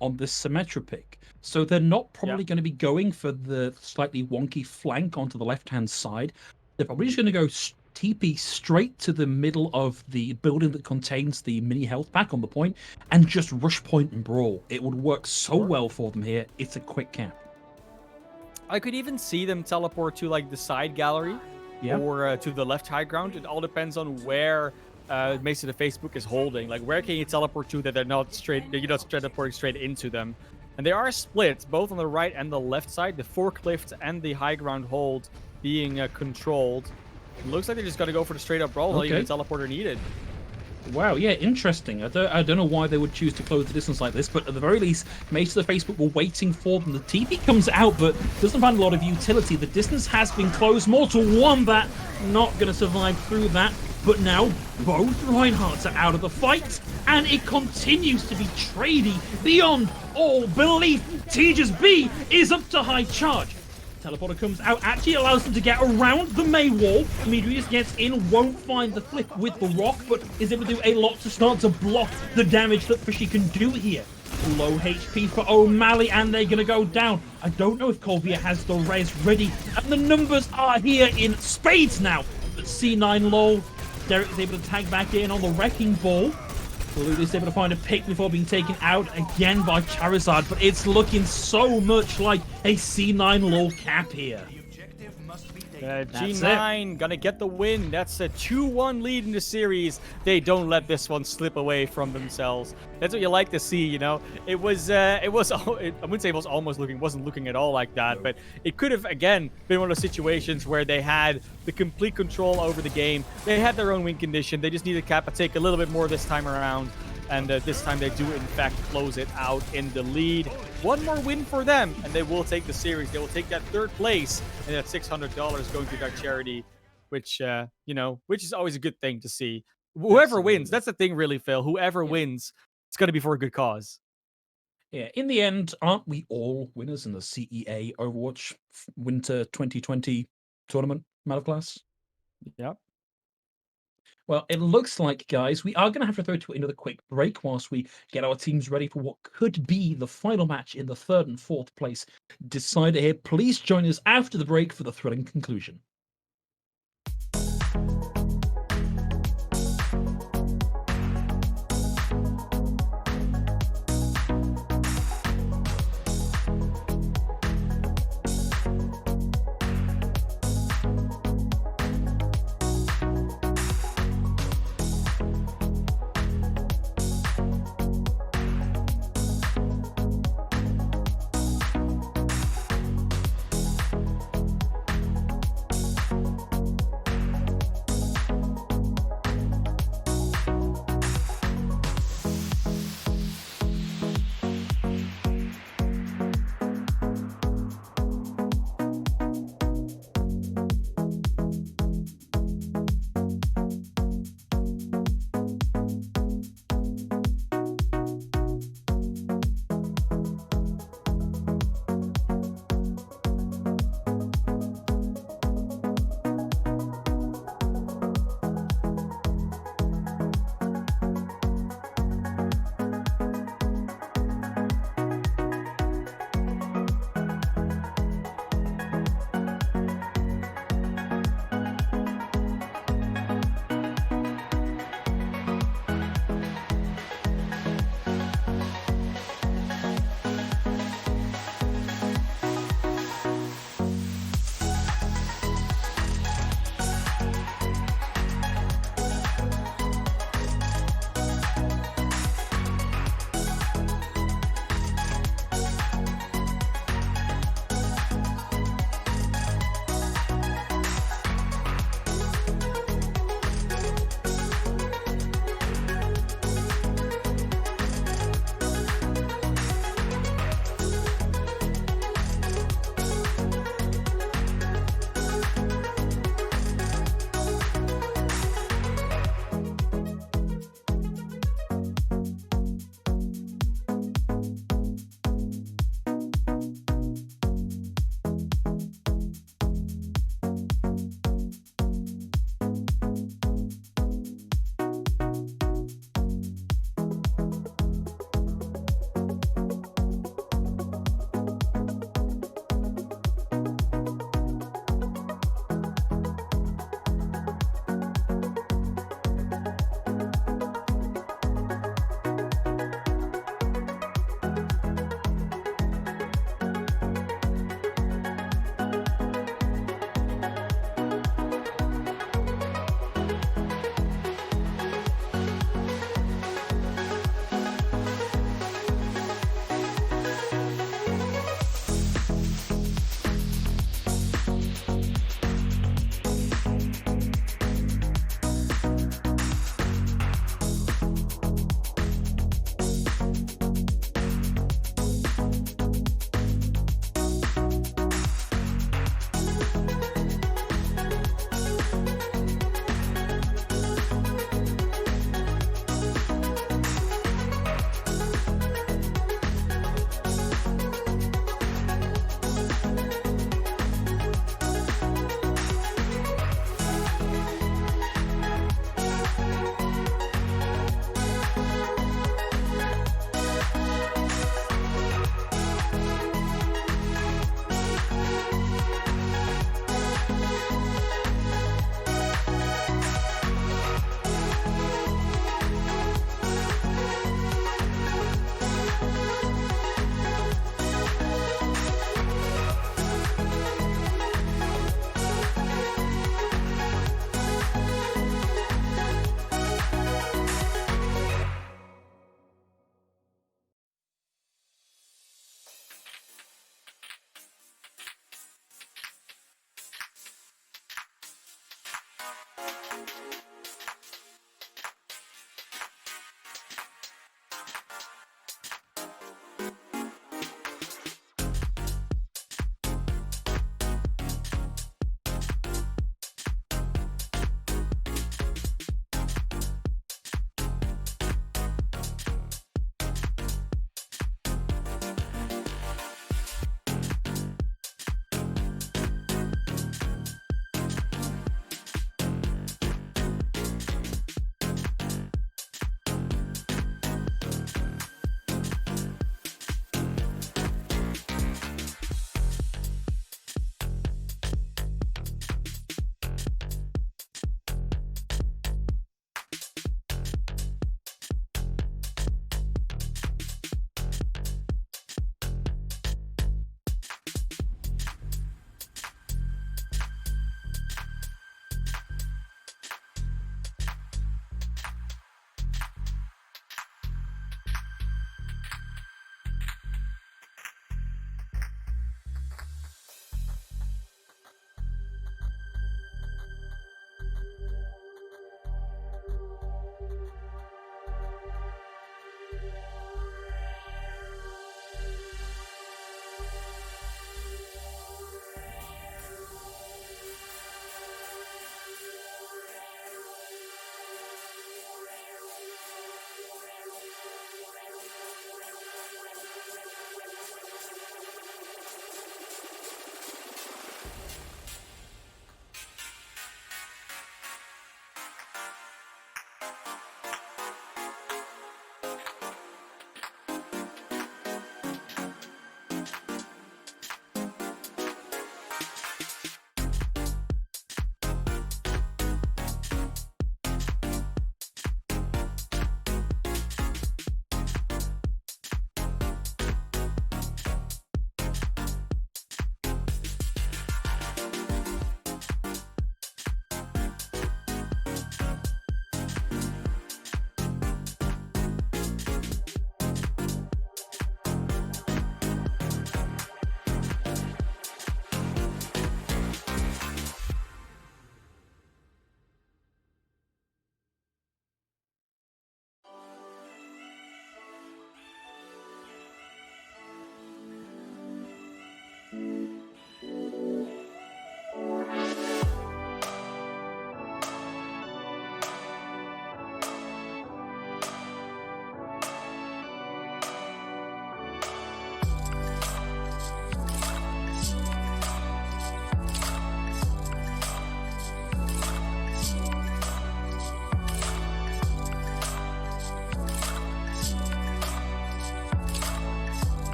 on this Symmetra pick, so they're not probably going to be going for the slightly wonky flank onto the left-hand side. They're probably just going to go TP straight to the middle of the building that contains the mini health pack on the point and just rush point and brawl. It would work so well for them here. It's a quick cap. I could even see them teleport to like the side gallery or to the left high ground. It all depends on where Mace of the Facebook is holding. Like, where can you teleport to that you're not teleporting straight into them? And they are split both on the right and the left side. The forklift and the high ground hold being controlled. It looks like they're just going to go for the straight up brawl. Not even a teleporter needed. Wow, yeah, interesting. I don't know why they would choose to close the distance like this, but at the very least, Mace of the Facebook were waiting for them. The TP comes out, but doesn't find a lot of utility. The distance has been closed. Mortal Wombat not going to survive through that. But now, both Reinhardts are out of the fight, and it continues to be trady beyond all belief. TGSB is up to high charge. Teleporter comes out, actually allows them to get around the May wall. Mid-Radius gets in, won't find the flip with the rock, but is able to do a lot to start to block the damage that Fishy can do here. Low HP for O'Malley, and they're going to go down. I don't know if Kolvia has the res ready, and the numbers are here in spades now. But C9Lul, Derek is able to tag back in on the Wrecking Ball. Lulu is able to find a pick before being taken out again by Charizard, but it's looking so much like a C9Lul cap here. G9 gonna get the win. That's a 2-1 lead in the series. They don't let this one slip away from themselves. That's what you like to see, you know. I wouldn't say it was almost looking, wasn't looking at all like that, but it could have again been one of those situations where they had the complete control over the game. They had their own win condition. They just needed Kappa to take a little bit more this time around. And this time they do, in fact, close it out in the lead. One more win for them, and they will take the series. They will take that third place, and that $600 going to that charity, which, which is always a good thing to see. Whoever wins, that's the thing, really, Phil. Whoever wins, it's going to be for a good cause. Yeah, in the end, aren't we all winners in the CEA Overwatch Winter 2020 tournament, ManofClass? Yep. Well, it looks like, guys, we are going to have to throw to another quick break whilst we get our teams ready for what could be the final match in the 3rd and 4th place decider here. Please join us after the break for the thrilling conclusion.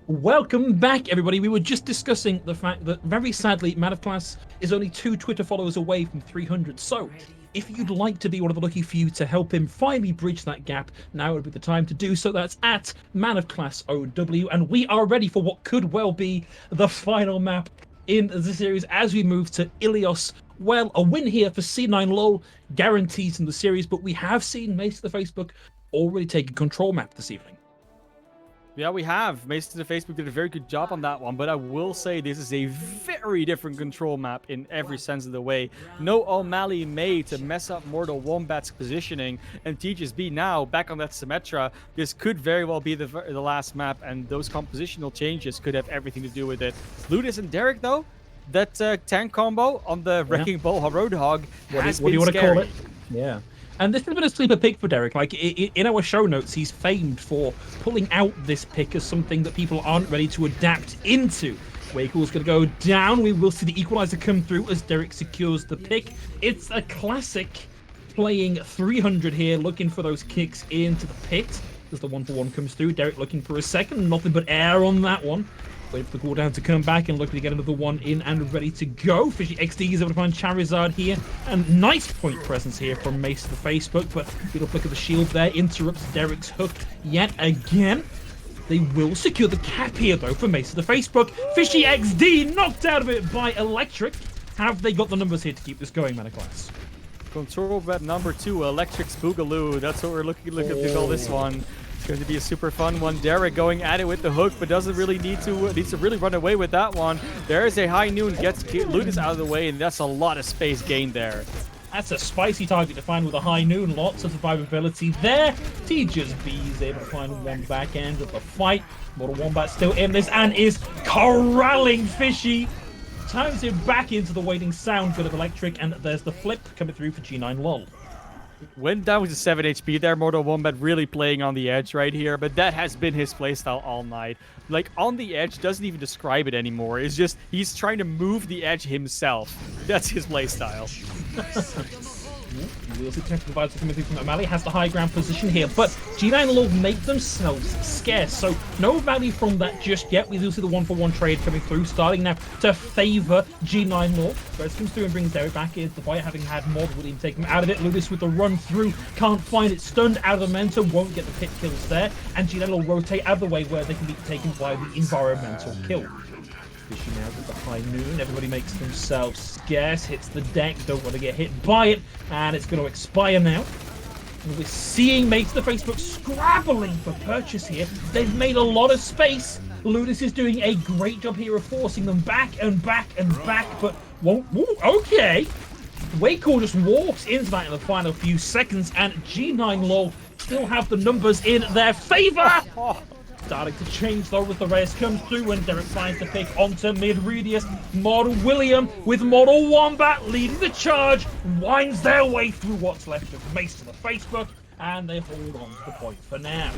Welcome back, everybody. We were just discussing the fact that, very sadly, ManofClass is only 2 Twitter followers away from 300. So, if you'd like to be one of the lucky few to help him finally bridge that gap, now would be the time to do so. That's at ManofClassOW, and we are ready for what could well be the final map in the series as we move to Ilios. Well, a win here for C9Lul guarantees in the series, but we have seen Mace of the Facebook already take a control map this evening. Yeah, we have. Mace to the Facebook did a very good job on that one, but I will say this is a very different control map in every sense of the way. No O'Malley May to mess up Mortal Wombat's positioning, and TGSB now back on that Symmetra. This could very well be the last map, and those compositional changes could have everything to do with it. Ludus and Derek, though, that tank combo on the Wrecking Ball Roadhog has been want to call scary. it? Yeah. And this has been a sleeper pick for Derek. Like, in our show notes, he's famed for pulling out this pick as something that people aren't ready to adapt into. Wakel's going to go down. We will see the equalizer come through as Derek secures the pick. It's a classic playing 300 here, looking for those kicks into the pit. As the 1-for-1 comes through, Derek looking for a second. Nothing but air on that one. Wait for the cooldown to come back and looking to get another one in and ready to go. Fishy XD is able to find Charizard here. And nice point presence here from Mace to the Facebook, but little flick of the shield there interrupts Derek's hook yet again. They will secure the cap here, though, for Mace to the Facebook. Fishy XD knocked out of it by Electric. Have they got the numbers here to keep this going, ManofClass? Control bet number 2, Electric Spoogaloo. That's what we're looking to call this one. It's going to be a super fun one. Derek going at it with the hook, but doesn't really needs to really run away with that one. There is a High Noon, gets Ludus out of the way, and that's a lot of space gained there. That's a spicy target to find with a High Noon. Lots of survivability there. TGSB is able to find one back end of the fight. Mortal Wombat still in this and is corralling Fishy. Times him back into the waiting sound good of Electric, and there's the flip coming through for G9Lul. Went down with 7 HP there. Mortal Wombat really playing on the edge right here, but that has been his playstyle all night. Like, on the edge doesn't even describe it anymore. It's just, he's trying to move the edge himself. That's his playstyle. We'll see potential vibes coming through from O'Malley. Has the high ground position here, but G9Lul make themselves scarce, so no value from that just yet. We do see the 1-for-1 trade coming through, starting now to favor G9Lul. Rez comes through and brings Derek back into the fight, having had Mod would even take him out of it. Ludus with the run through, can't find it, stunned out of the momentum, won't get the pit kills there, and G9Lul rotate out of the way where they can be taken by the environmental kill. Fishy now with the High Noon. Everybody makes themselves scarce. Hits the deck. Don't want to get hit by it. And it's going to expire now. And we're seeing Mace to the Facebook scrabbling for purchase here. They've made a lot of space. Ludus is doing a great job here of forcing them back and back and back, but won't. Ooh, okay. Wakecool just walks into that in the final few seconds, and G9Lul still have the numbers in their favor. Starting to change though as the race comes through and Derek finds the pick onto mid-radius. Model William with Model Wombat leading the charge, winds their way through what's left of Mace to the Facebook, and they hold on to the point for now.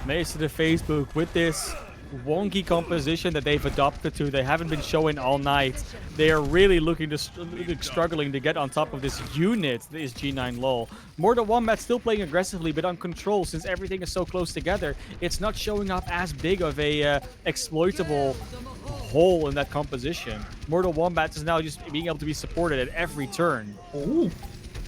Mace to the Facebook with this wonky composition that they've adopted to. They haven't been showing all night. They are really looking to struggling to get on top of this unit that is G9Lul. Mortal Wombat still playing aggressively, but on control since everything is so close together. It's not showing up as big of a exploitable hole in that composition. Mortal Wombat is now just being able to be supported at every turn. Ooh.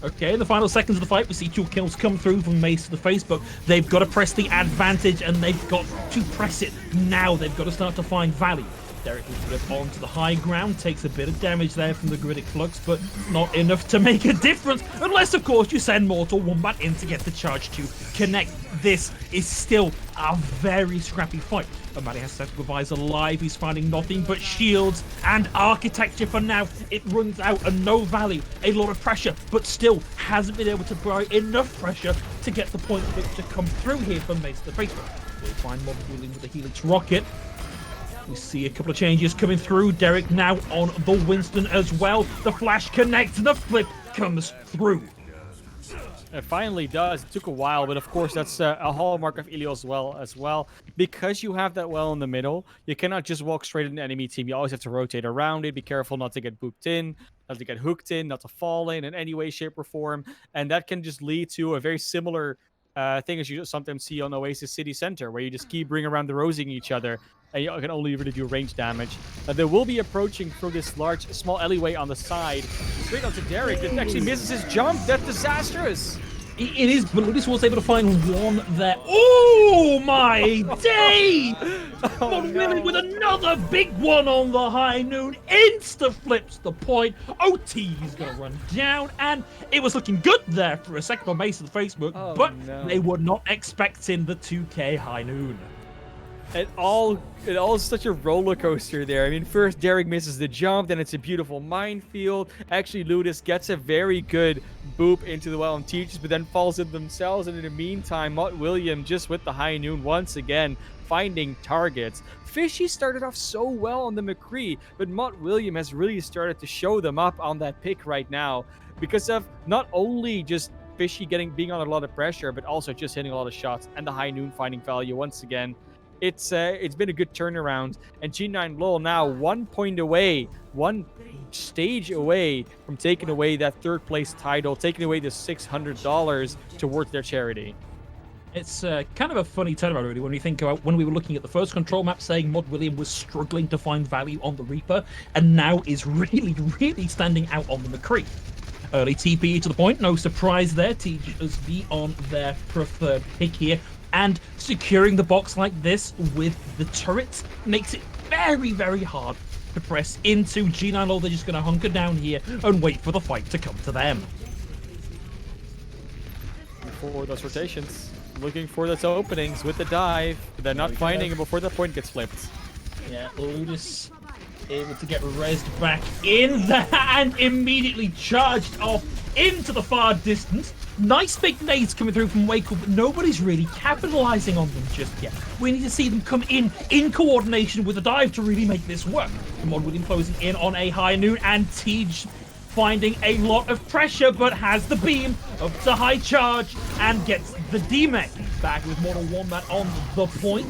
Okay, in the final seconds of the fight, we see 2 kills come through from Mace to the Facebook. They've got to press the advantage, and they've got to press it now. They've got to start to find value. Derek will flip onto the high ground, takes a bit of damage there from the Gridic Flux, but not enough to make a difference, unless, of course, you send Mortal Wombat in to get the charge to connect. This is still a very scrappy fight. O'Malley has Tactical Visor alive. He's finding nothing but shields and architecture for now. It runs out and no value. A lot of pressure, but still hasn't been able to provide enough pressure to get the point to come through here from Mace to the Facebook. We'll find Mob dealing with the Helix Rocket. We see a couple of changes coming through. Derek now on the Winston as well. The flash connects, the flip comes through. It finally does. It took a while, but of course that's a hallmark of Ilios as well. Because you have that well in the middle, you cannot just walk straight into an enemy team. You always have to rotate around it. Be careful not to get booped in, not to get hooked in, not to fall in any way, shape, or form. And that can just lead to a very similar thing as you sometimes see on Oasis City Center, where you just keep bringing around the rosing each other, and you can only really do range damage. They will be approaching through this small alleyway on the side, straight onto Derek. That actually misses his jump. That's disastrous. It is, but Ludus was able to find one there. Oh my day! William with another big one on the high noon. Insta flips the point. OT is going to run down, and it was looking good there for a second on Mace of the Facebook, but they were not expecting the 2K high noon. It all is such a roller coaster there. I mean, first Derek misses the jump, then it's a beautiful minefield. Actually, Ludus gets a very good boop into the well and teaches, but then falls in themselves. And in the meantime, Mutt William just with the high noon once again, finding targets. Fishy started off so well on the McCree, but Mutt William has really started to show them up on that pick right now because of not only just Fishy being on a lot of pressure, but also just hitting a lot of shots and the high noon finding value once again. It's been a good turnaround, and G9Lul now 1 point away, one stage away from taking away that third place title, taking away the $600 towards their charity. It's kind of a funny turnaround, really, when we think about when we were looking at the first control map, saying Mutt William was struggling to find value on the Reaper, and now is really, really standing out on the McCree. Early TPE to the point, no surprise there. TGSV on their preferred pick here. And securing the box like this with the turrets makes it very, very hard to press into. G9Lul, they're just going to hunker down here and wait for the fight to come to them. For those rotations, looking for those openings with the dive. They're not finding it before the point gets flipped. Yeah, Ludus able to get rezzed back in there and immediately charged off into the far distance. Nice big nades coming through from Waco, but nobody's really capitalizing on them just yet. We need to see them come in coordination with a dive to really make this work. Mutt William closing in on a high noon, and Tej finding a lot of pressure, but has the beam up to high charge and gets the D-Mech. Back with Mortal Wombat on the point.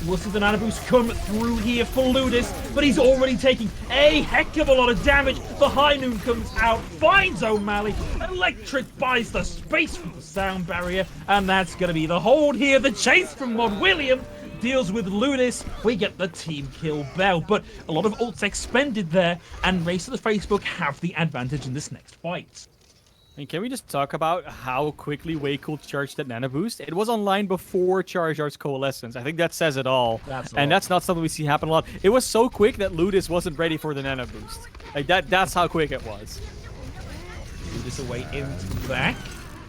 We'll see the Nano Boost come through here for Ludus, but he's already taking a heck of a lot of damage. The high noon comes out, finds O'Malley. Electric buys the space from the sound barrier, and that's going to be the hold here. The chase from Mutt William deals with Ludus. We get the team kill bell, but a lot of ults expended there, and Race to the Facebook have the advantage in this next fight. And can we just talk about how quickly Waco charged that Nano Boost? It was online before Charizard's Coalescence. I think that says it all. That's not something we see happen a lot. It was so quick that Ludus wasn't ready for the Nano Boost. Like that's how quick it was. Ludus away into the back.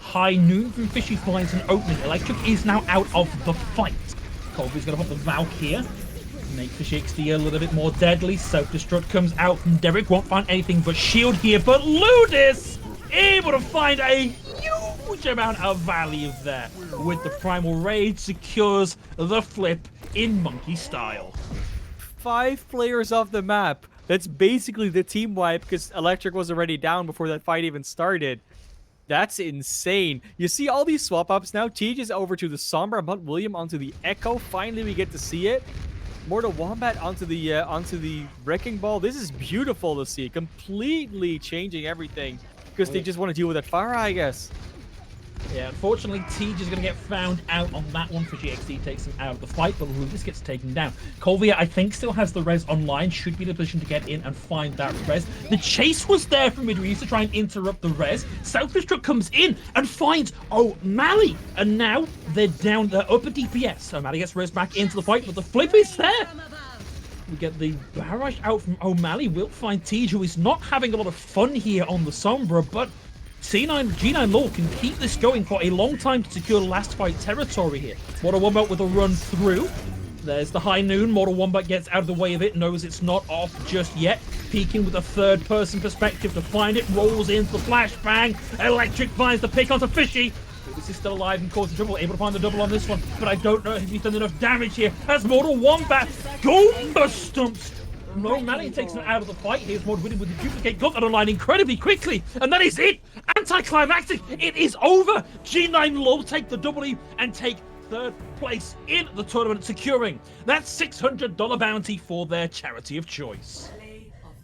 High noon from Fishy finds an opening. Electric is now out of the fight. Colby's going to pop the Valk here. Make Fishy XD a little bit more deadly. Self-destruct comes out from Derek. Won't find anything but shield here, but Ludus able to find a huge amount of value there with the Primal Rage, secures the flip in monkey style. 5 players off the map. That's basically the team wipe because Electric was already down before that fight even started. That's insane. You see all these swap ups now. Tej is over to the Sombra, Mutt William onto the Echo. Finally, we get to see it. Mortal Wombat onto the Wrecking Ball. This is beautiful to see. Completely changing everything. Because they just want to deal with that Farah, I guess. Yeah, unfortunately, Tej is going to get found out on that one. Fishy XD takes him out of the fight, but Ludus gets taken down. Colvia, I think, still has the res online, should be in a position to get in and find that res. The chase was there from Midrees to try and interrupt the res. Self-destruct comes in and finds O'Malley, and now they're down the upper DPS. O'Malley gets res back into the fight, but the flip is there. We get the barrage out from O'Malley. We'll find Tej, who is not having a lot of fun here on the Sombra, but G9Lul can keep this going for a long time to secure last fight territory here. Mortal Wombat with a run through. There's the high noon. Mortal Wombat gets out of the way of it, knows it's not off just yet. Peeking with a third-person perspective to find it, rolls into the flashbang. Electric finds the pick onto Fishy. This is still alive and causes trouble, able to find the double on this one, but I don't know if he's done enough damage here as Mortal Wombat Goomba stumps. No, Manny takes him out of the fight. Here's Mutt William with the duplicate, got that online incredibly quickly, and that is it. Anticlimactic, it is over. G9Lul take the W and take third place in the tournament, securing that $600 bounty for their charity of choice.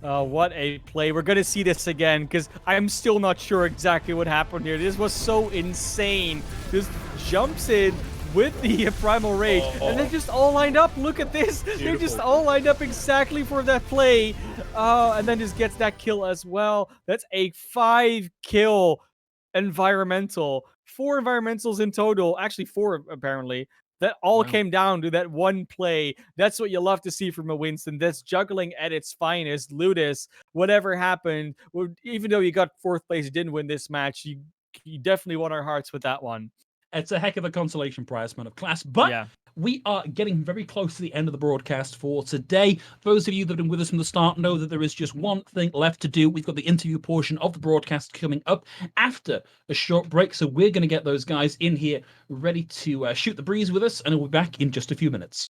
What a play. We're going to see this again because I'm still not sure exactly what happened here. This was so insane. Just jumps in with the Primal Rage, and they're just all lined up. Look at this. Beautiful. They're just all lined up exactly for that play. And then just gets that kill as well. That's a 5-kill environmental. 4 environmentals in total. Actually, 4 apparently. That all came down to that one play. That's what you love to see from a Winston. That's juggling at its finest. Ludus, whatever happened, even though you got 4th place, you didn't win this match. You definitely won our hearts with that one. It's a heck of a consolation prize, ManofClass. But we are getting very close to the end of the broadcast for today. Those of you that have been with us from the start know that there is just one thing left to do. We've got the interview portion of the broadcast coming up after a short break. So we're going to get those guys in here ready to shoot the breeze with us. And we'll be back in just a few minutes.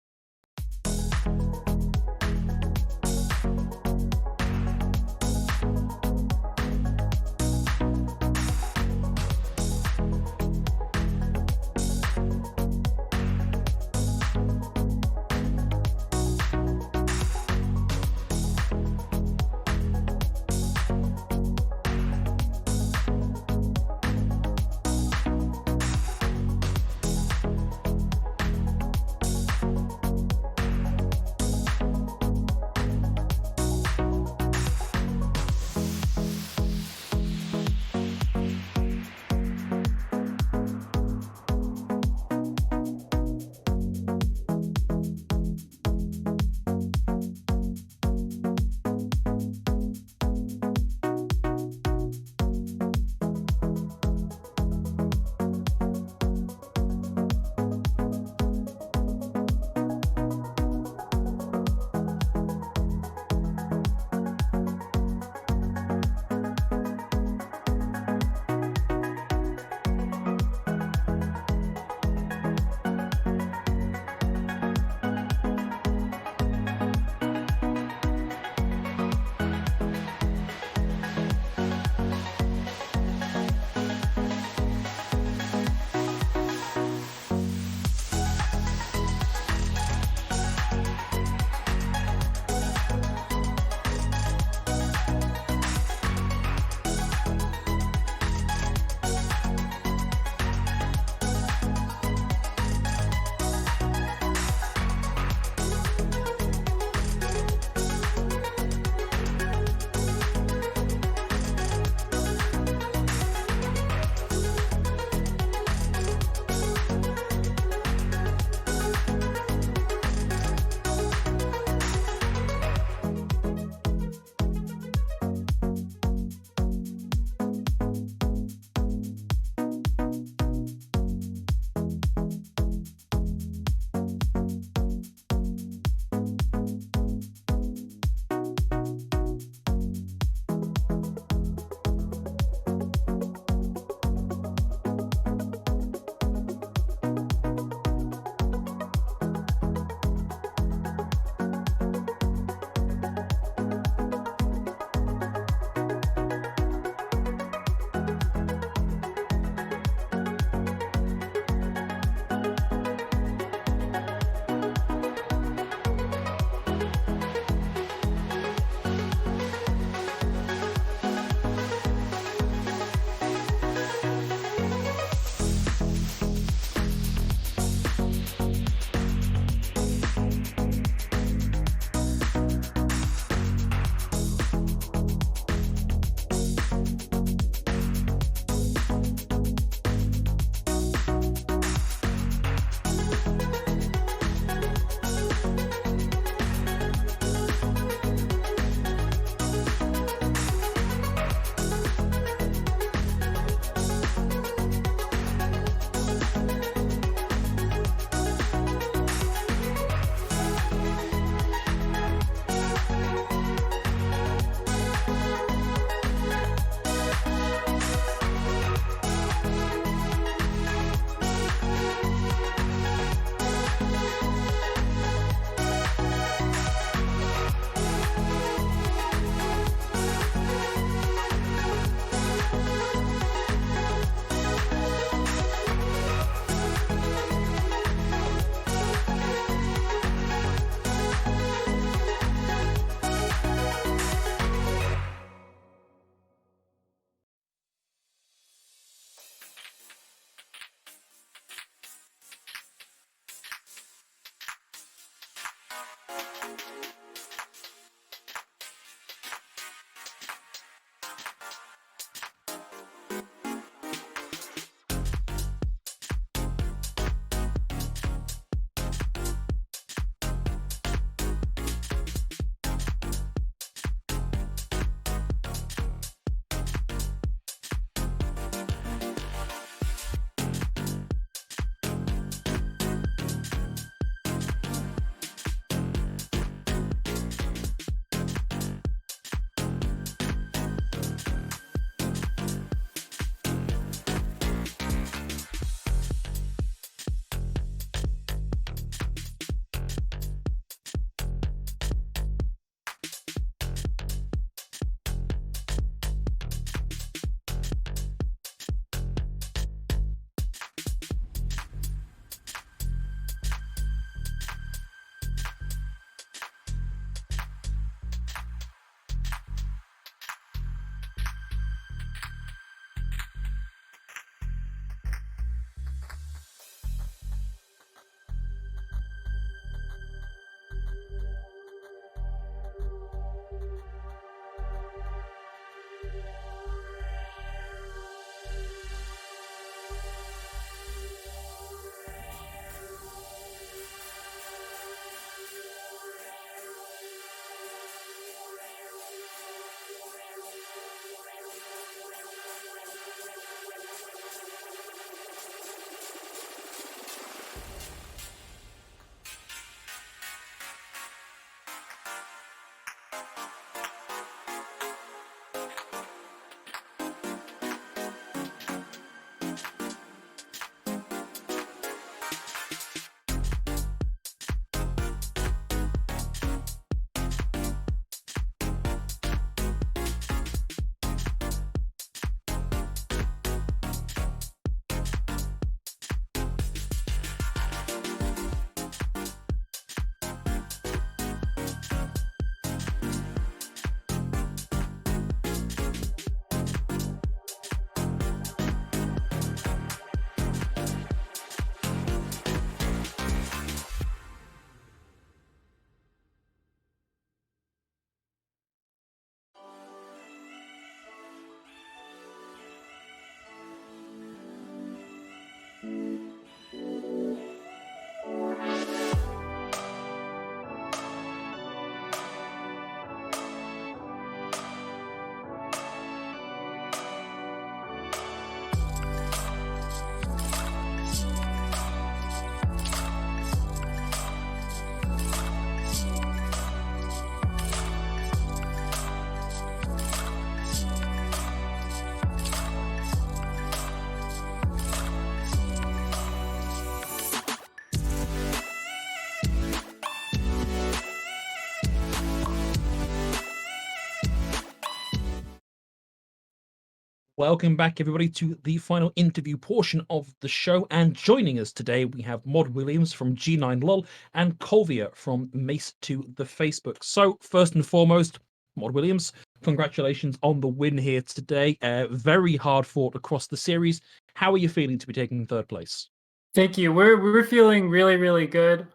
Welcome back, everybody, to the final interview portion of the show. And joining us today, we have Mod Williams from G9Lul and Colvia from Mace to the Facebook. So, first and foremost, Mod Williams, congratulations on the win here today. Very hard fought across the series. How are you feeling to be taking third place? Thank you. We're feeling really, really good.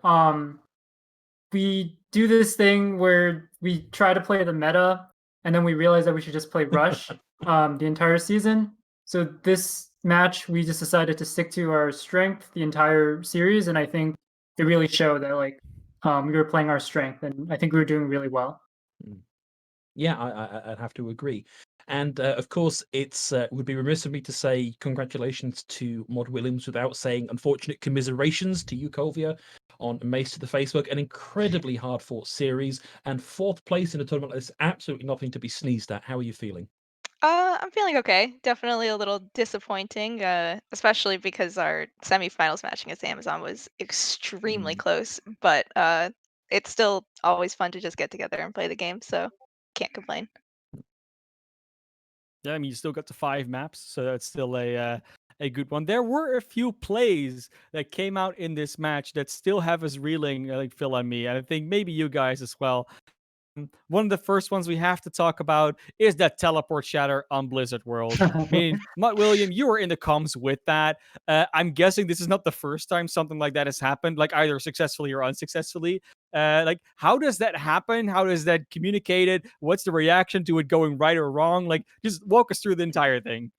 We do this thing where we try to play the meta, and then we realize that we should just play Rush the entire season. So this match, we just decided to stick to our strength the entire series, and I think it really showed that we were playing our strength, and I think we were doing really well. Yeah, I'd have to agree. And of course, it's would be remiss of me to say congratulations to Mod Williams without saying unfortunate commiserations to you, Colvia, on Mace to the Facebook. An incredibly hard fought series, and fourth place in a tournament is absolutely nothing to be sneezed at. How are you feeling? I'm feeling okay. Definitely a little disappointing, especially because our semifinals match against Amazon was extremely close. But it's still always fun to just get together and play the game, so can't complain. Yeah, I mean, you still got to 5 maps, so that's still a good one. There were a few plays that came out in this match that still have us reeling, like Phil and me, and I think maybe you guys as well. One of the first ones we have to talk about is that teleport shatter on Blizzard World. I mean, Mutt William, you were in the comms with that. I'm guessing this is not the first time something like that has happened, like either successfully or unsuccessfully. Like, how does that happen? How is that communicated? What's the reaction to it going right or wrong? Like, just walk us through the entire thing.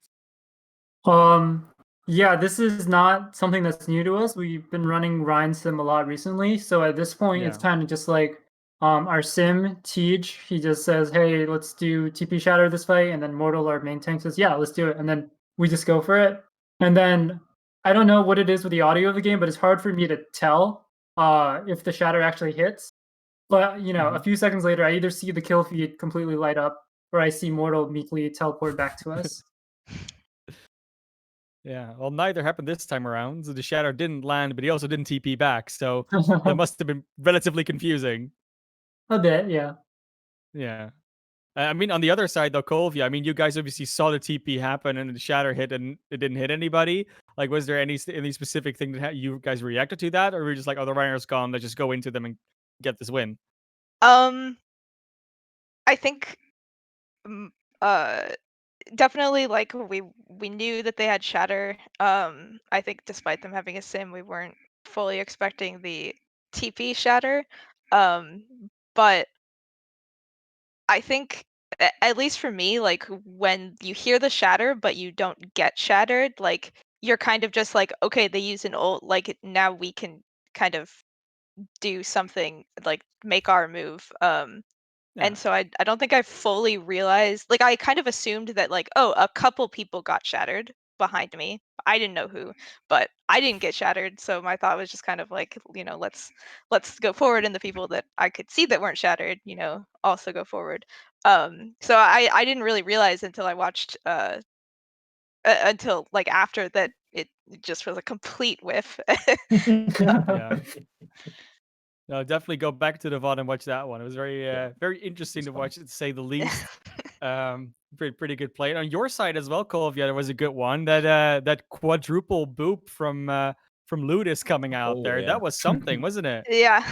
Yeah, this is not something that's new to us. We've been running Ryan Sim a lot recently, so at this point, it's Yeah. kind of just like our sim Tej. He just says, "Hey, let's do TP Shatter this fight," and then Mortal, our main tank, says, "Yeah, let's do it," and then we just go for it. And then I don't know what it is with the audio of the game, but it's hard for me to tell if the shatter actually hits. But a few seconds later, I either see the kill feed completely light up, or I see Mortal meekly teleport back to us. Yeah, well, neither happened this time around. So the shatter didn't land, but he also didn't TP back. So that must have been relatively confusing. A bit, yeah. Yeah. I mean, on the other side, though, Colvia, I mean, you guys obviously saw the TP happen and the shatter hit and it didn't hit anybody. Like, was there any specific thing that you guys reacted to that? Or were you just like, oh, the Reiner's gone, let's just go into them and get this win? I think mm, uh definitely like we knew that they had shatter. I think despite them having a sim, we weren't fully expecting the TP shatter. But I think at least for me, like when you hear the shatter but you don't get shattered, like you're kind of just like, okay, they use an ult, like now we can kind of do something, like make our move. And Yeah. so I don't think I fully realized, like I kind of assumed that like, oh, a couple people got shattered behind me. I didn't know who, but I didn't get shattered, so my thought was just kind of like, let's go forward, and the people that I could see that weren't shattered, also go forward. So I didn't really realize until I watched until like after that it just was a complete whiff. Yeah. No, definitely go back to the VOD and watch that one. It was very, very interesting It's to fun. watch, to say the least. Pretty good play. And on your side as well, Colvia, there was a good one. That quadruple boop from Ludus coming out Oh there. yeah. That was something, wasn't it? Yeah.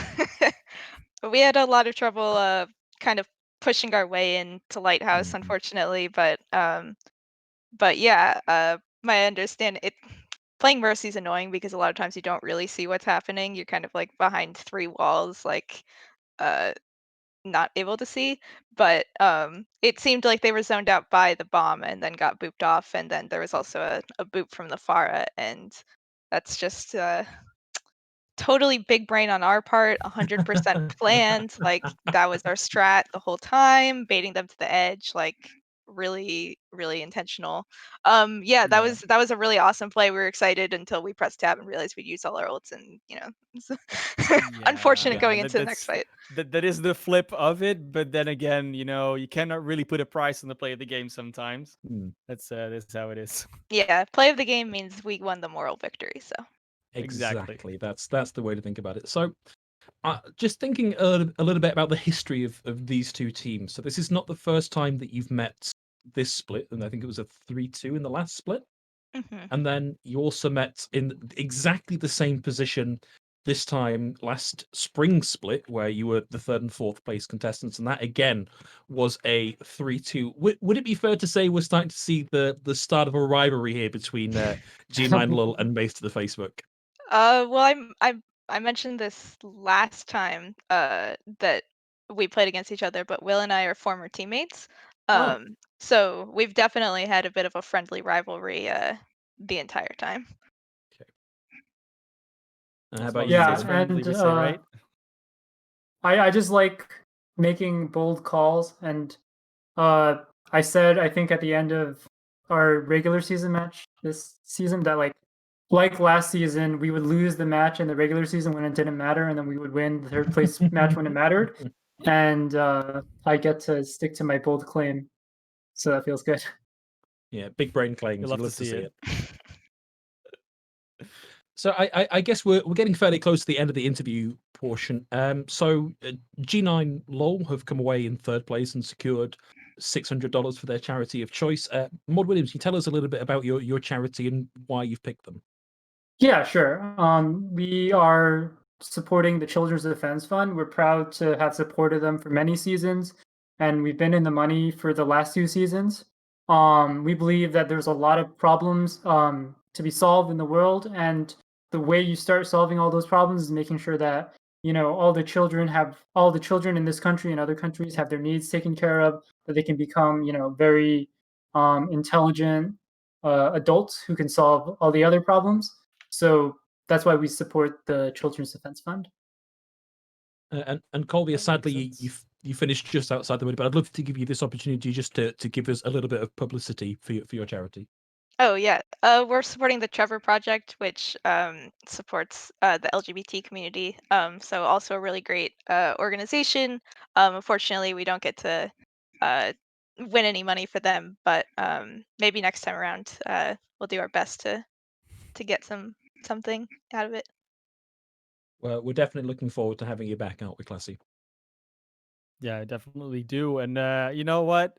We had a lot of trouble kind of pushing our way into Lighthouse, Mhm. unfortunately, but yeah, my understand it playing Mercy is annoying because a lot of times you don't really see what's happening. You're kind of like behind three walls, like uh not able to see. But it seemed like they were zoned out by the bomb and then got booped off, and then there was also a boop from the Pharah, and that's just totally big brain on our part, 100% planned. Like that was our strat the whole time, baiting them to the edge, like really, really intentional. Yeah, that Yeah. was a really awesome play. We were excited until we pressed tab and realized we'd used all our ults, and it's unfortunate Yeah, going Yeah. into the next fight. that is the flip of it. But then again, you cannot really put a price on the play of the game sometimes. Mm. That's how it is. Yeah, play of the game means we won the moral victory. So Exactly. Exactly. That's the way to think about it. So, just thinking a little bit about the history of these two teams. So this is not the first time that you've met this split, and I think it was a 3-2 in the last split. Mhm. And then you also met in exactly the same position this time last spring split, where you were the third and fourth place contestants, and that again was a 3-2. Would it be fair to say we're starting to see the start of a rivalry here between G9Lul and Mace to the Facebook? Well, I mentioned this last time that we played against each other, but Will and I are former teammates. Oh, So we've definitely had a bit of a friendly rivalry the entire time. okay. How That's about about you, Yeah, stays Colby? friendly, and we say, right? I just like making bold calls, and I said I think at the end of our regular season match this season that like last season we would lose the match in the regular season when it didn't matter, and then we would win the third place match when it mattered. And I get to stick to my bold claim, so that feels good. Yeah, big brain claims. You'll You'd love to love to see see it. it. So I guess we're getting fairly close to the end of the interview portion. So G9Lul have come away in third place and secured $600 for their charity of choice. Maud Williams, can you tell us a little bit about your charity and why you've picked them? Yeah, sure. We are supporting the Children's Defense Fund. We're proud to have supported them for many seasons, and we've been in the money for the last 2 seasons. We believe that there's a lot of problems to be solved in the world, and the way you start solving all those problems is making sure that all the children in this country and other countries have their needs taken care of, that they can become very intelligent adults who can solve all the other problems. So that's why we support the Children's Defense Fund. And Colby, That sadly, makes you sense. you finished just outside the window, but I'd love to give you this opportunity just to give us a little bit of publicity for your charity. Oh yeah, we're supporting the Trevor Project, which supports the LGBT community. So also a really great organization. Unfortunately, we don't get to uh, win any money for them, but maybe next time around, we'll do our best to get something out of it. Well, we're definitely looking forward to having you back, aren't we, Classy? Yeah, I definitely do. And you know what?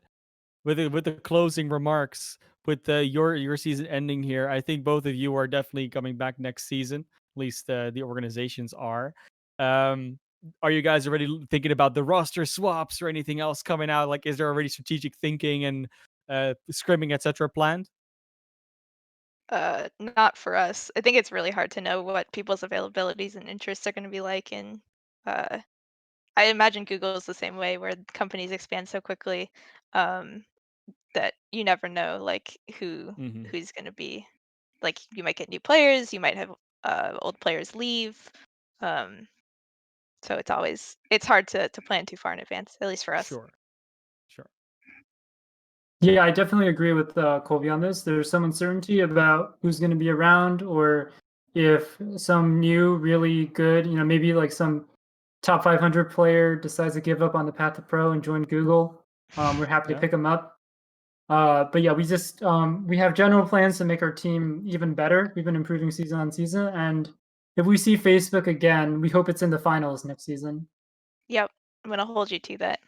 With the closing remarks, with your season ending here, I think both of you are definitely coming back next season. At least the organizations are. Are you guys already thinking about the roster swaps or anything else coming out? Like, is there already strategic thinking and scrimming, etc. planned? Not for us. I think it's really hard to know what people's availabilities and interests are going to be like, and uh, I imagine Google is the same way, where companies expand so quickly. Um, that you never know like Hmm. who's going to be like you might get new players, you might have old players leave. um so it's hard to plan too far in advance, at least for us. Sure, sure. Yeah, I definitely agree with Colby on this. There's some uncertainty about who's going to be around, or if some new, really good, maybe like some top 500 player decides to give up on the path to pro and join Google. We're happy to Yeah. pick them up. But yeah, we have general plans to make our team even better. We've been improving season on season, and if we see Facebook again, we hope it's in the finals next season. Yep, I'm gonna hold you to that.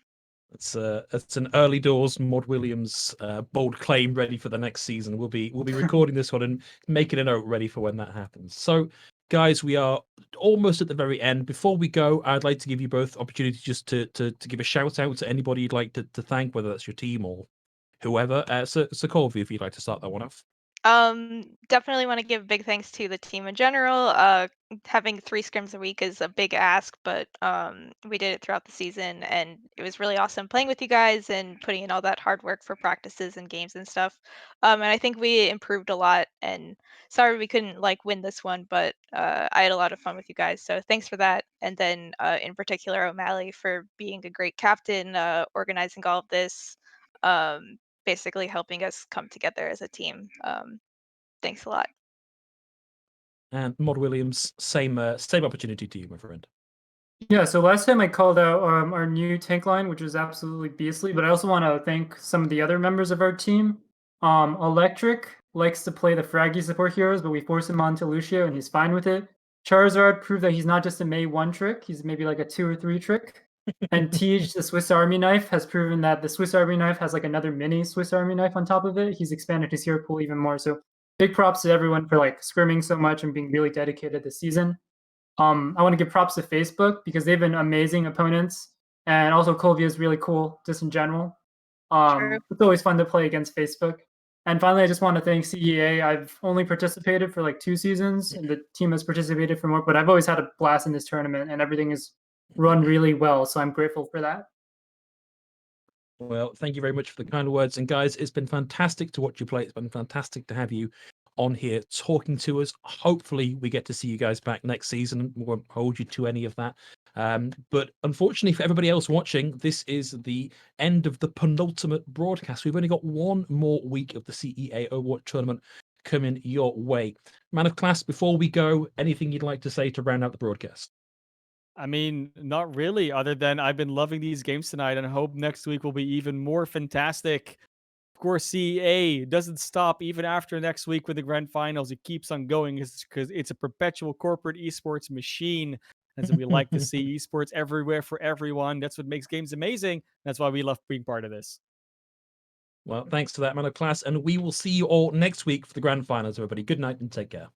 That's an early doors Maud Williams bold claim ready for the next season. We'll be recording this one and making a note ready for when that happens. So, guys, we are almost at the very end. Before we go, I'd like to give you both opportunity just to give a shout out to anybody you'd like to thank, whether that's your team or whoever. So Colby, if you'd like to start that one off. Definitely want to give big thanks to the team in general. Having 3 scrims a week is a big ask, but we did it throughout the season, and it was really awesome playing with you guys and putting in all that hard work for practices and games and stuff. And I think we improved a lot. And sorry we couldn't like win this one, but I had a lot of fun with you guys, so thanks for that. And then in particular, O'Malley for being a great captain, organizing all of this. Basically helping us come together as a team. Thanks a lot. And Maud Williams, same opportunity to you, my friend. Yeah, so last time I called out our new tank line, which was absolutely beastly, but I also want to thank some of the other members of our team. Electric likes to play the fraggy support heroes, but we force him onto Lucio and he's fine with it. Charizard proved that he's not just a May 1 trick, he's maybe like a 2 or 3 trick. And Tej, the Swiss Army knife, has proven that the Swiss Army knife has like another mini Swiss Army knife on top of it. He's expanded his hero pool even more. So big props to everyone for like scrimming so much and being really dedicated this season. I want to give props to Facebook because they've been amazing opponents, and also Colvia is really cool just in general. True. It's always fun to play against Facebook. And finally, I just want to thank CEA. I've only participated for like 2 seasons, and the team has participated for more. But I've always had a blast in this tournament, and everything is run really well. So I'm grateful for that. Well, thank you very much for the kind words. And guys, it's been fantastic to watch you play. It's been fantastic to have you on here talking to us. Hopefully, we get to see you guys back next season. We won't hold you to any of that. But unfortunately for everybody else watching, this is the end of the penultimate broadcast. We've only got one more week of the CEA Overwatch tournament coming your way. ManofClass, before we go, anything you'd like to say to round out the broadcast? I mean, not really, other than I've been loving these games tonight and I hope next week will be even more fantastic. Of course, CEA doesn't stop even after next week with the grand finals. It keeps on going because it's a perpetual corporate esports machine. And so we like to see esports everywhere for everyone. That's what makes games amazing. That's why we love being part of this. Well, thanks to that, ManofClass, and we will see you all next week for the grand finals, everybody. Good night and take care.